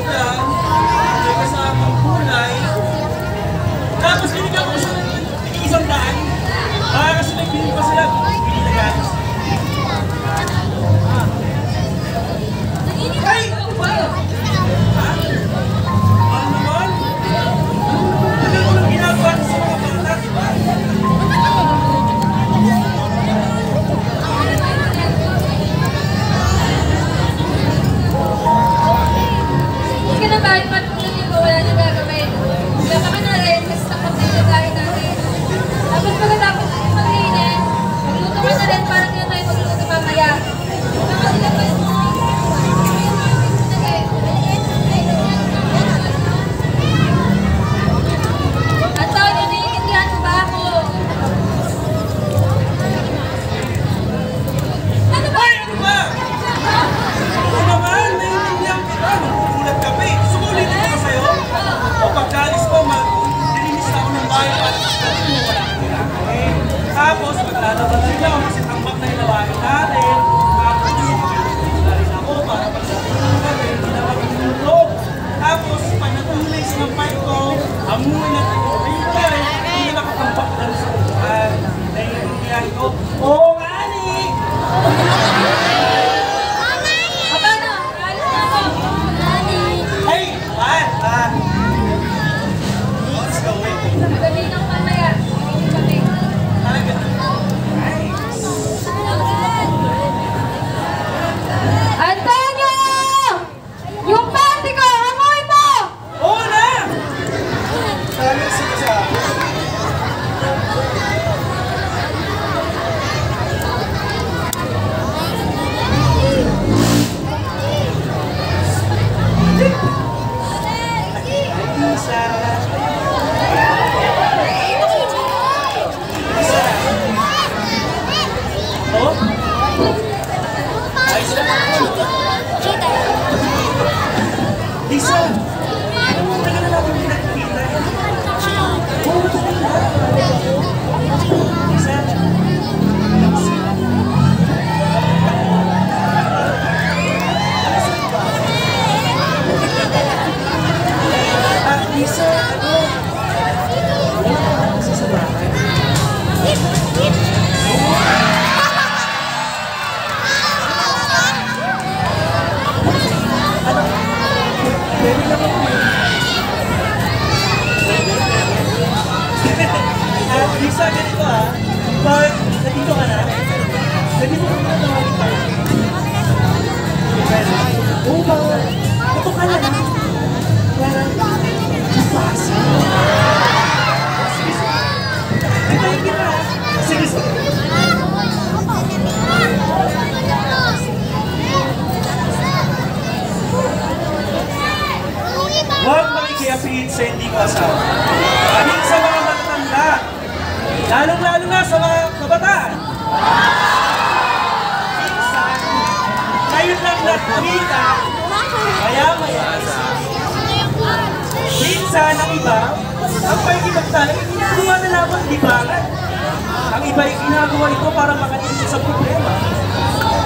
ulam, may kasamang kulay. Tapos binigyan ko siya ng isang daan para kasi ka na lang. Parang kapasa. Sige, sige. Hintayin kita. Sige, sige. Huwag makikiapid sa hindi mo asawa. Kaming sa mga matatanda, lalong-lalo na sa mga kabataan. Minsan, ngayon lang nakita, maya-maya. Minsan, ang iba, ang paikipagtala, ginagawa na lamang libangan. Ang iba ay ginagawa ito para makalimutan sa problema.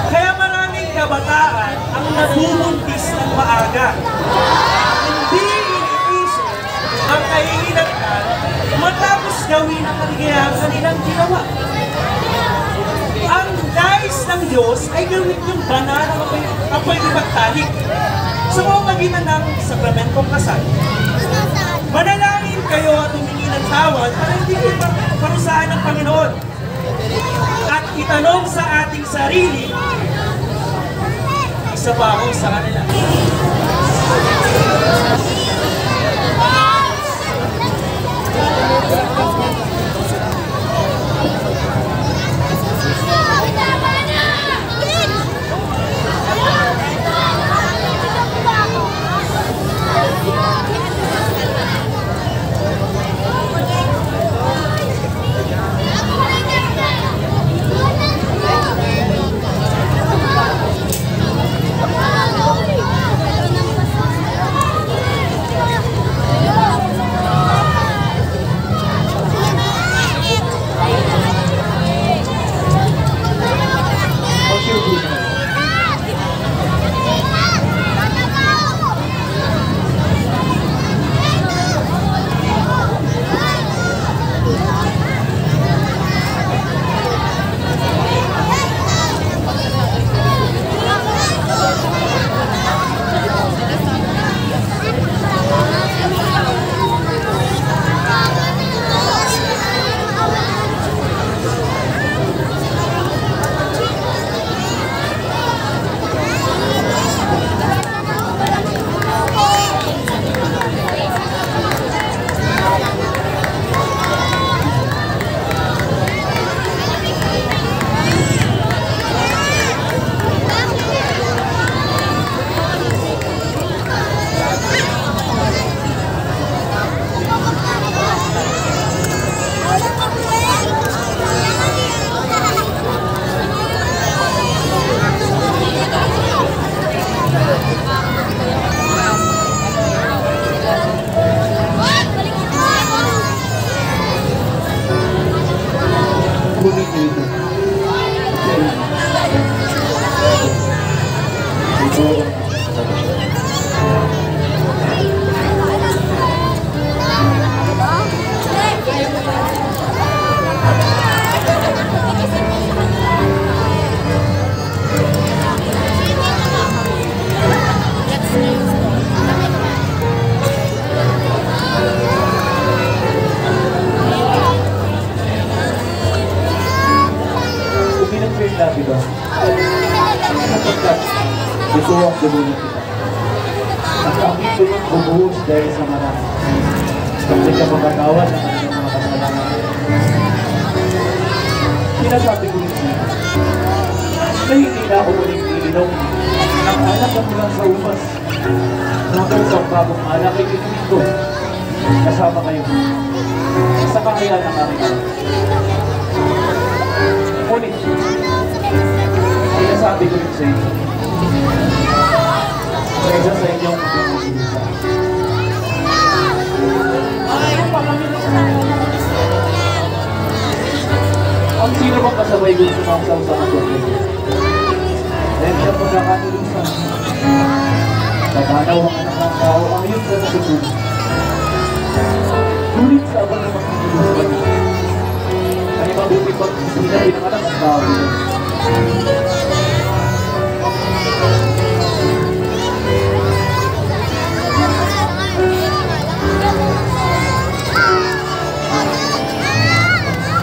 Kaya maraming kabataan ang nabubuntis ng maaga. Hindi iniisip ang kahihinatnan matapos gawin ang kanilang ginawa. Ang nais ng Diyos ay gawin yung banal na pagtalik sa pamamagitan ng sakramentong kasal. Manalangin kayo at humingi ng tawad para hindi kayo parusahan ng Panginoon. At itanong sa ating sarili, isa pa ako sa kanila. Diba? Sapagkat ito ang dulo kita. At ang ito yung bubuhos dahil sa marami. Kasi kapagkakawan ng mga kasalanan. Sinasabi ko rin siya na hindi na ako muling ilinom ang anak na mulang sa umas. Hanggang sa bagong anak ay Kristo. Kasama kayo sa kakayahan ng aming anak. Ngunit, sinasabi ko rin sa inyo, sa isa sa inyong pagkakalita. Ang sino bang kasabay ko sumasaw sa kapatid? Dahil siya pagkakatulusan. Naganaw ang anak ng tao ang yun sa nasusunod. Ngunit sa abang na makikulusan ay mabuti pag sinabi ng anak ng tao.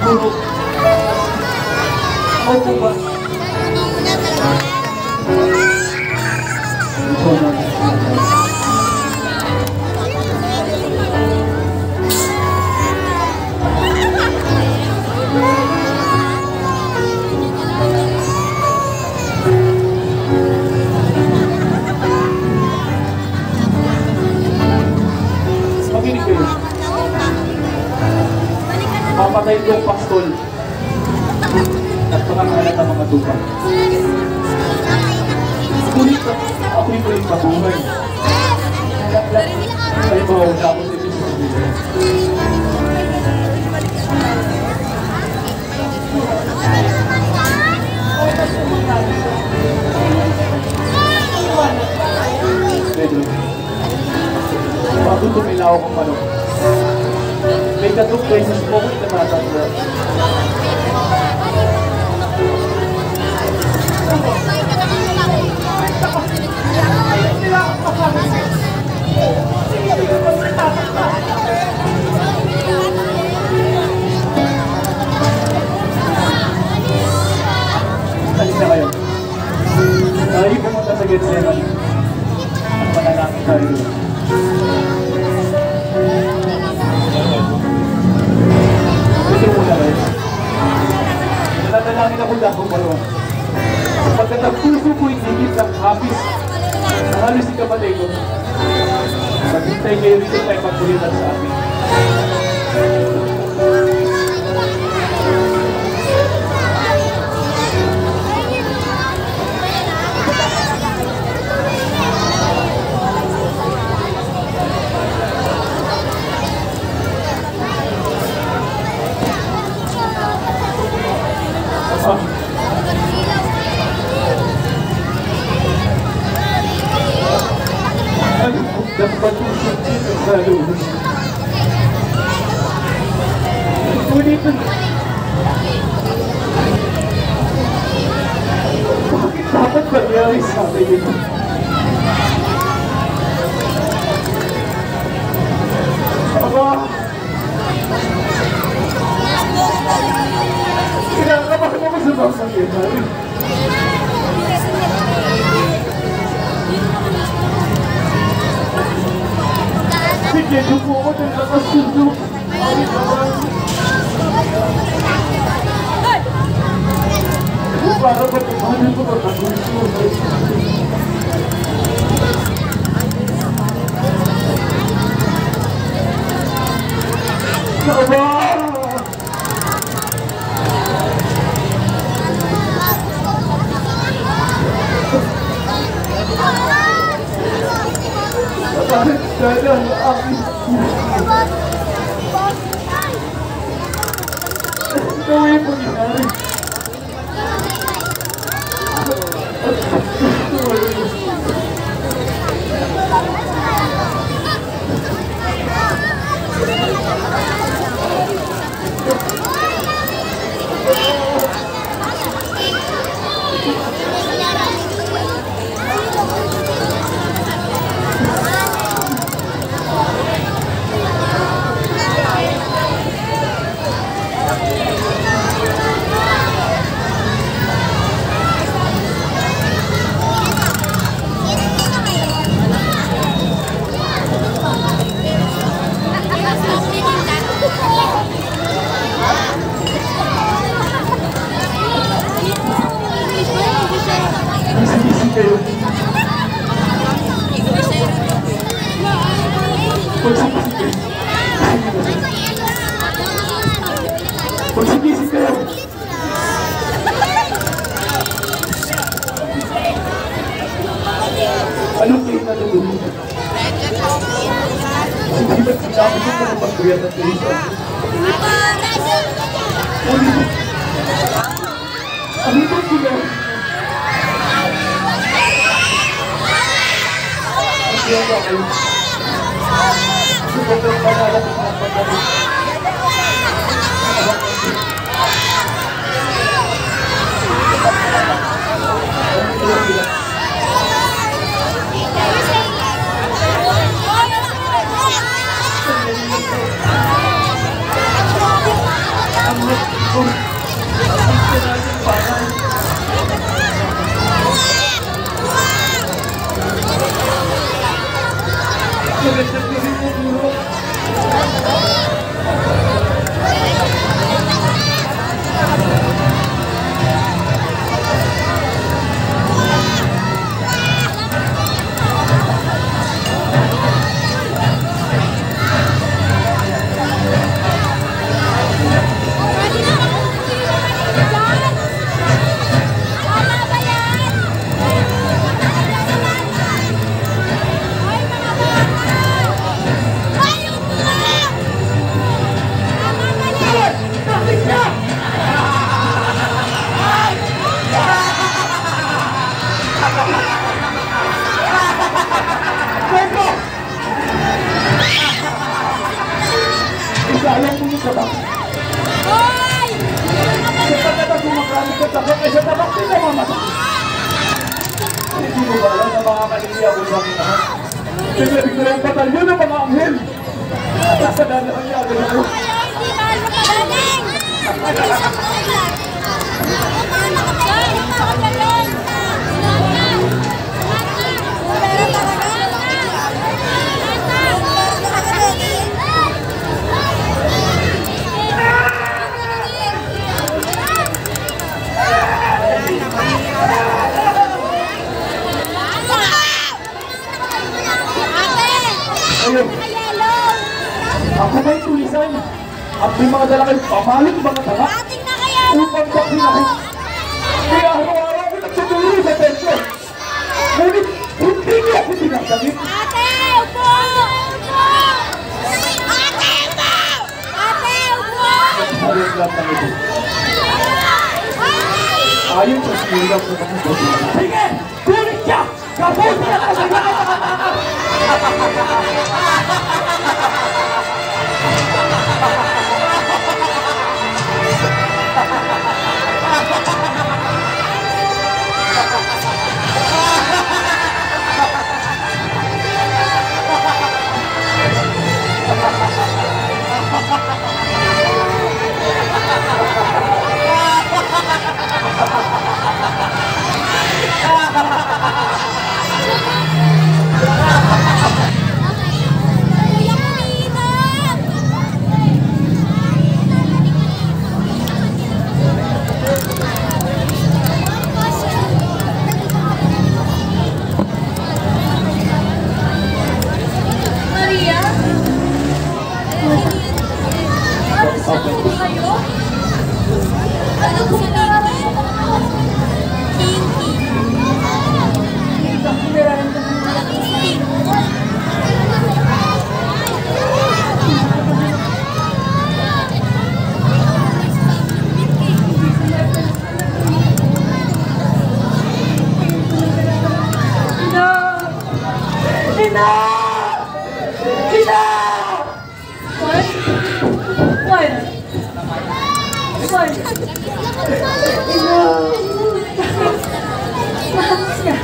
Guru, mau po ba? Ito na. mundong pastol at pangangalat ang mga tupa. Ngunit ako'y tuloy mabuhay. Ay mahawala ako sa Diyos sa buhay. Pedro, bago tumilaw akong manok, may katong beses mo ko'y natatanda. Alis na kayo. Tayo pumunta sa Gethsemane. Ang panalangin tayo. Ito muna kayo. Nananalangin ako dahil parang sapagkat ang puso ko'y higit ng hapis na halos si kapatid ko. Maghintay kayo rito tayo magkulitan sa amin. Dapat usap dito sa loob. Ngunit, bakit dapat nangyari sa akin ito? Aba, kinakabahan ako sa mga sakit. Sige, dupo ko ng lakas sundo. Para ba tumahan ko ng kagusto? Aba! Bakit dahil ang aking gawin mo nangyari? Pagsigising kayo. Anong kayo natulungan? Hindi ba't sinabi ko na magpagkuyat at Teresa? Ano ba sila? Kaya ba kayo? Gusto ko pangalap at magpagkuyat. ako sa aking anak. Sinabing ko lang batalyon ng mga anghel. At sa dala ang yaga ako. Ayun. Ako ba'y tulisan? At may mga dala kayong pamaling mga tanga upang baksin ako. Kaya araw-araw ako nagsutuloy sa templo. Ngunit hindi niyo ako pinagdamit. Ate, upo! Ate, upo! Ate, upo! Ayun lang ng ito. Ayon sa sinulap ng mga ito. Sige! Kulit siya! Kapusin na ka sa mga tanga! Maria? Ano po kayo? Ano po nararamdaman mo? Bakit nararamdaman mo? Ina! Ina! What? What? What? Ina! Bakit ka?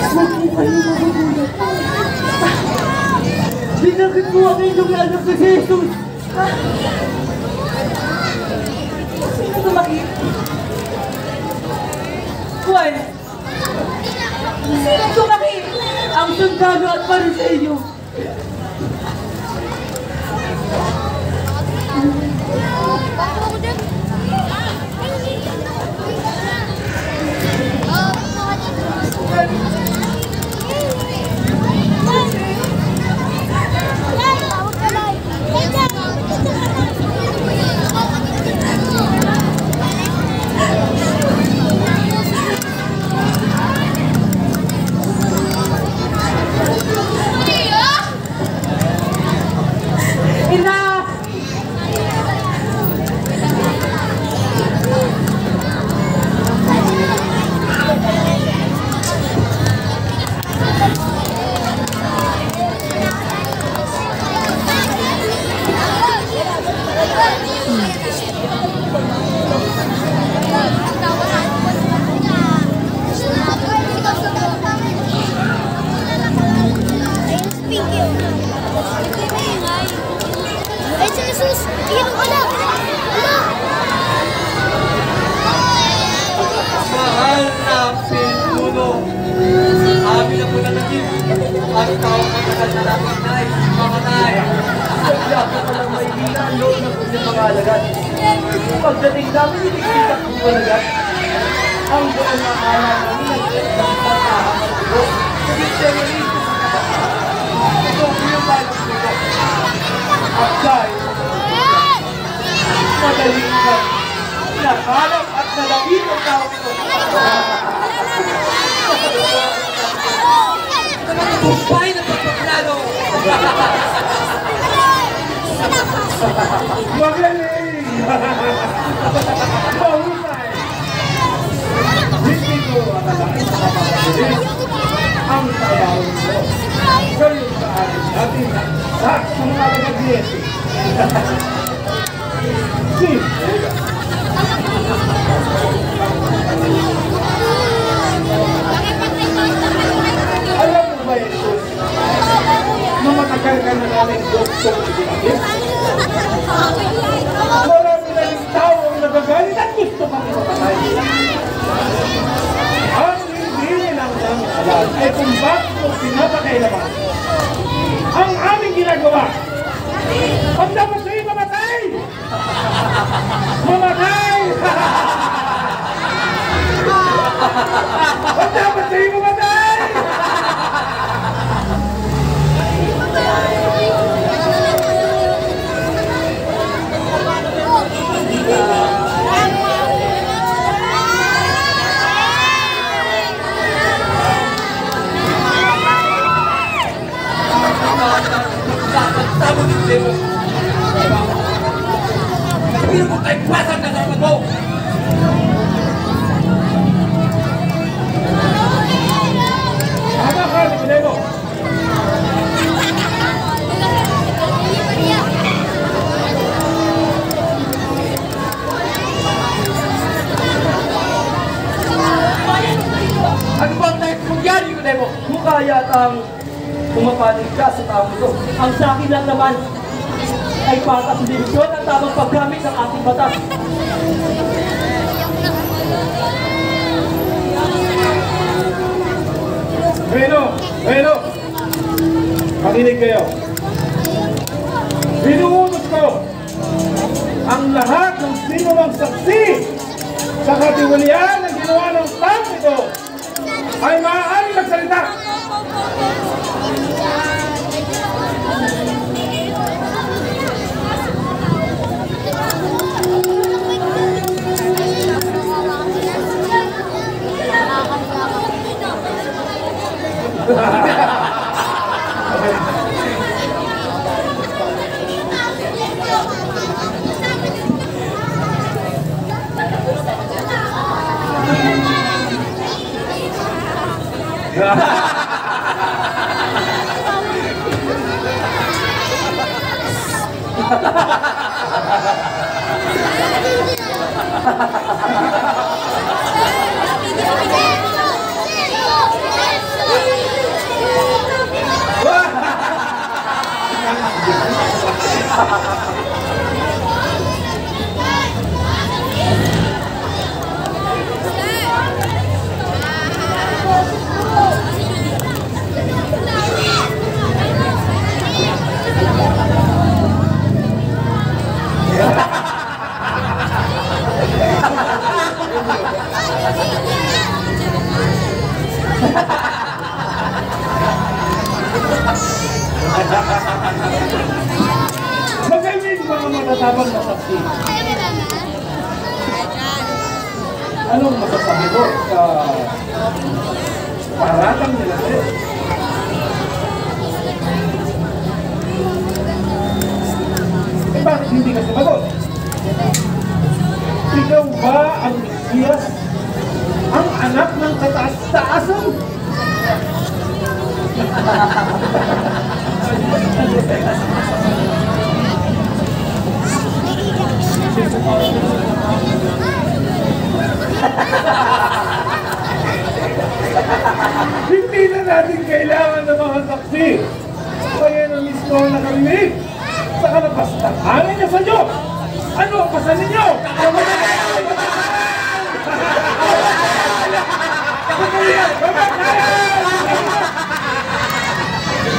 Huwag mo kayo magugulat. Dinakit mo ang inyong anak na si Jesus! Sino tumakit? What? Sino tumakit? Ang sundalo at Pariseyo! Ina! Ay, si Jesus! Iyan ko na! Mahal na pinuno. Amin na po na naging ang tawag ng kasalanan na mga nay. Sadya ka palang may hina ang loob ng kanyang mga alagad. Pagdating namin, inikita ko palagat. Ang buong mga araw namin ay isang pagkahang ang dugo. Hindi siya nalito sa kapatid. Ito ang iyong balang dugo. At dahil, madaling ka, nakalap at nalapit ang tao ito. Kumpay na pagpaplano. Magaling! Mahusay! Hindi ko akalain sa kapatid ang trabaho mo. Gayon sa atin natin sa mga alagad-yesi. Si, Bakit pag may ka na namin gusto ibigay. Marami na rin tao ang nagagalit at gusto kami mapatay. Ang hindi nilang namin alam ay kung bakit mo pinapakailaman ang aming ginagawa. Ang dapat sa'yo mamatay! Mamatay! Ang dapat sa'yo mamatay! Tama din mo. Sabihin mo tayo pasang kasama mo. Tama ka, Nicolemo. Ano ba ang nangyari, Nicolemo? Mukha yatang pumapanig ka sa taong ito. Ang sa akin lang naman ay para sa divisyon ang tamang paggamit ng ating batas. Bueno, makinig kayo. Binuutos ko ang lahat ng sinumang saksi sa katiwalian ng ginawa ng taong ito ay maaari magsalita. Magaling mga matatabang na saksi. Anong masasabi mo sa paratang nila sa'yo? Eh bakit hindi ka sumagot? Ikaw ba ang Mesiyas? Ang anak ng kataas-taasan? Hindi na natin kailangan ng mga saksi. Kaya na mismo ang nakarinig sa kalapastanganan niya sa Diyos. Ano ang pasan ninyo?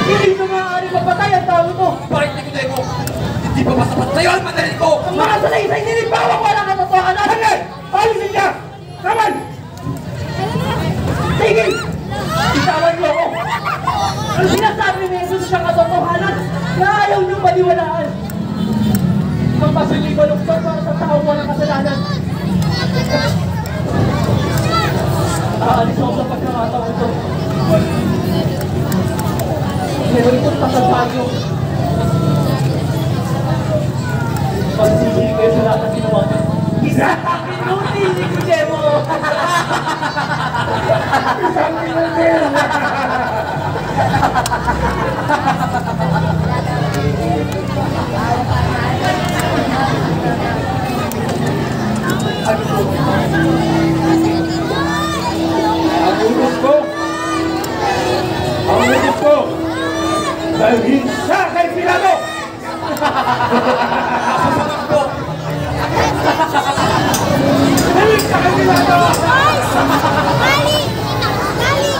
Hindi na maaari mapatay ang tao mo. Bakit Nicolemo? Hindi pa masapat sa'yo ang madaling ko! Ang mga salaysay nilipawang walang katotohanan. Hangay! Alisin niya! Saman! Sige! Itawan niyo ako! Ang sinasabi ni Jesus siyang katotohanan na ayaw niyong baliwalaan. Ang pasil'y baluktot para sa tao walang kasalanan. Aalis ako sa pagkakataon ito. Pero ito'y tatandaan niyo. Pagsisili kayo sa lahat ng ginawa niyo. Isa! Pinuti ni Guillermo! Isang pinagkira! Ang utos ko Dalhin siya kay Pilato! Dalhin siya kay Pilato! Mali! Mali!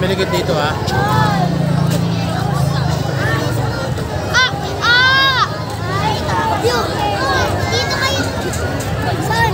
Maligid dito ha. Dito kayo. Saan?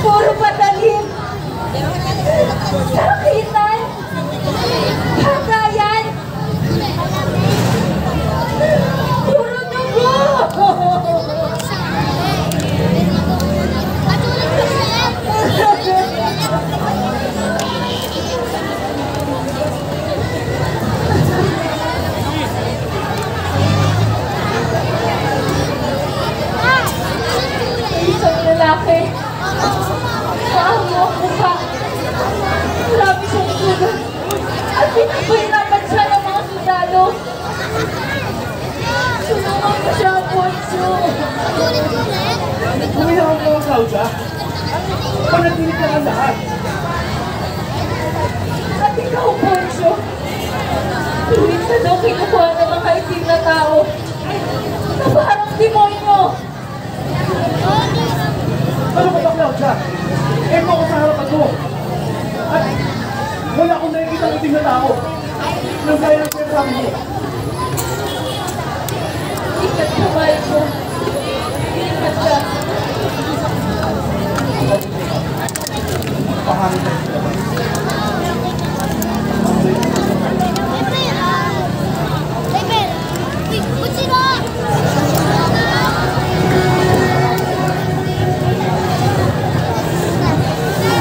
Puro patalim! Sakitan! Patayan! Puro dugo! Isang lalaki. Maamo ang mukha. Marami siyang sugat. At pinapahirapan siya ng mga sundalo. Sunungan ko siya, Poncho. Kuminahon mo ang Claudia. Panatinig ka ng lahat. At ikaw, Poncho. Tuwing na daw kinukuha ng mga itim na tao. Na parang demonyo. Ano ka ba, Claudia? Ito ako sa harapan mo. At wala akong nakikita ng itim na tao. Nang gaya ng sinasabi mo. Ikat kamay ko. Ikat ka. Pahangin tayo sila ba?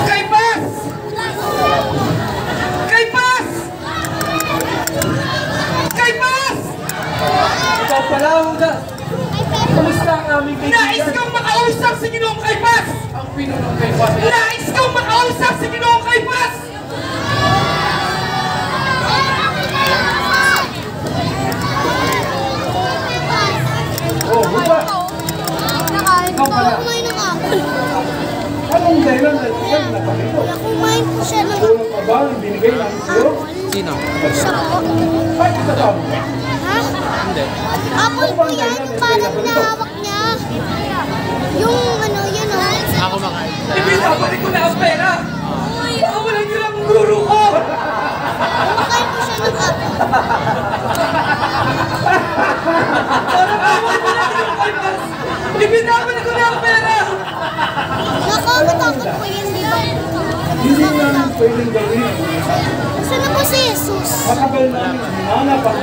Kaypas! Kaypas! Kaypas! Ikaw pala, Huda. Kamusta ang aming Nais kaibigan? kang makausap si Ginoong Kaypas! Ang pinunong kay Pati. Nais kang makausap si Ginoong Kaypas! Oh, Huda! Ikaw pala. Anong dahilan dahil siya nakalito? Kumain po siya ng Tulong pa ba ang binigay namin sa'yo? Sino? siya po. Bakit sa tao ba? Ha? Hindi. Apple po yan, yung parang nahawak niya. Yung ano, yan o. Ako makain. Ibinabalik ko na ang pera! Pakawalan niyo lang ang guro ko! Kumakain po siya ng apple. Parang awal mo na Ginoong Kaypas! Ibinabalik ko na ang pera! Nakakatakot po yan, di ba? Hindi namin pwedeng gawin. Saan na po si Jesus? Matagal namin hinanap ang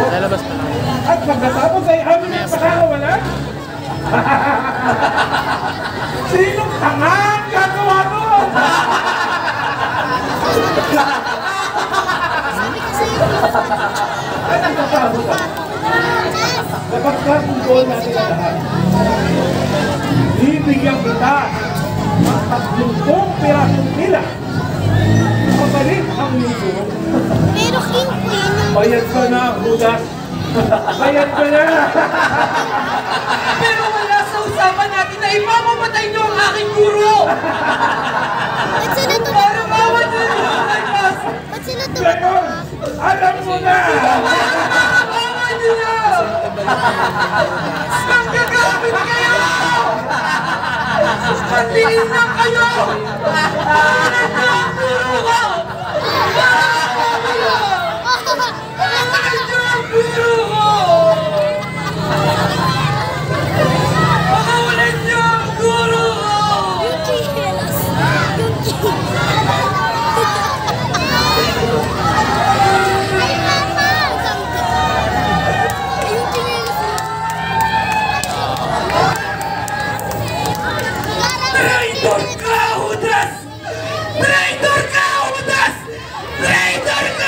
Lalabas pa lang. At pagkatapos ay amin ang pakakawalan? Sinong tangan gagawa to? At ang kapabutan, kapag kakumpol natin ang lahat, bibigyan kita ang 30 pirasong pila. Mabalik ang linggo. Pero King Queen, Bayad ka na, Judas. Bayad ka na. Pero wala sa usapan natin na ipapapatay niyo ang aking guro! ba't sila Para mawad na niyo ang lipas! Ba't sila Ganon, alam mo na. Mawad niyo! Nanggagamit kayo! Mandiin na kayo! Mawalan niyo ang guro ko! Mawalan niyo! Mawalan niyo ang guro ko! Mawalan niyo ang guro ko! Yung chinelas. Yung chinelas. Ay, mama! Yung chinelas. Traitor ka, Judas! Traitor ka, Judas! Traitor ka!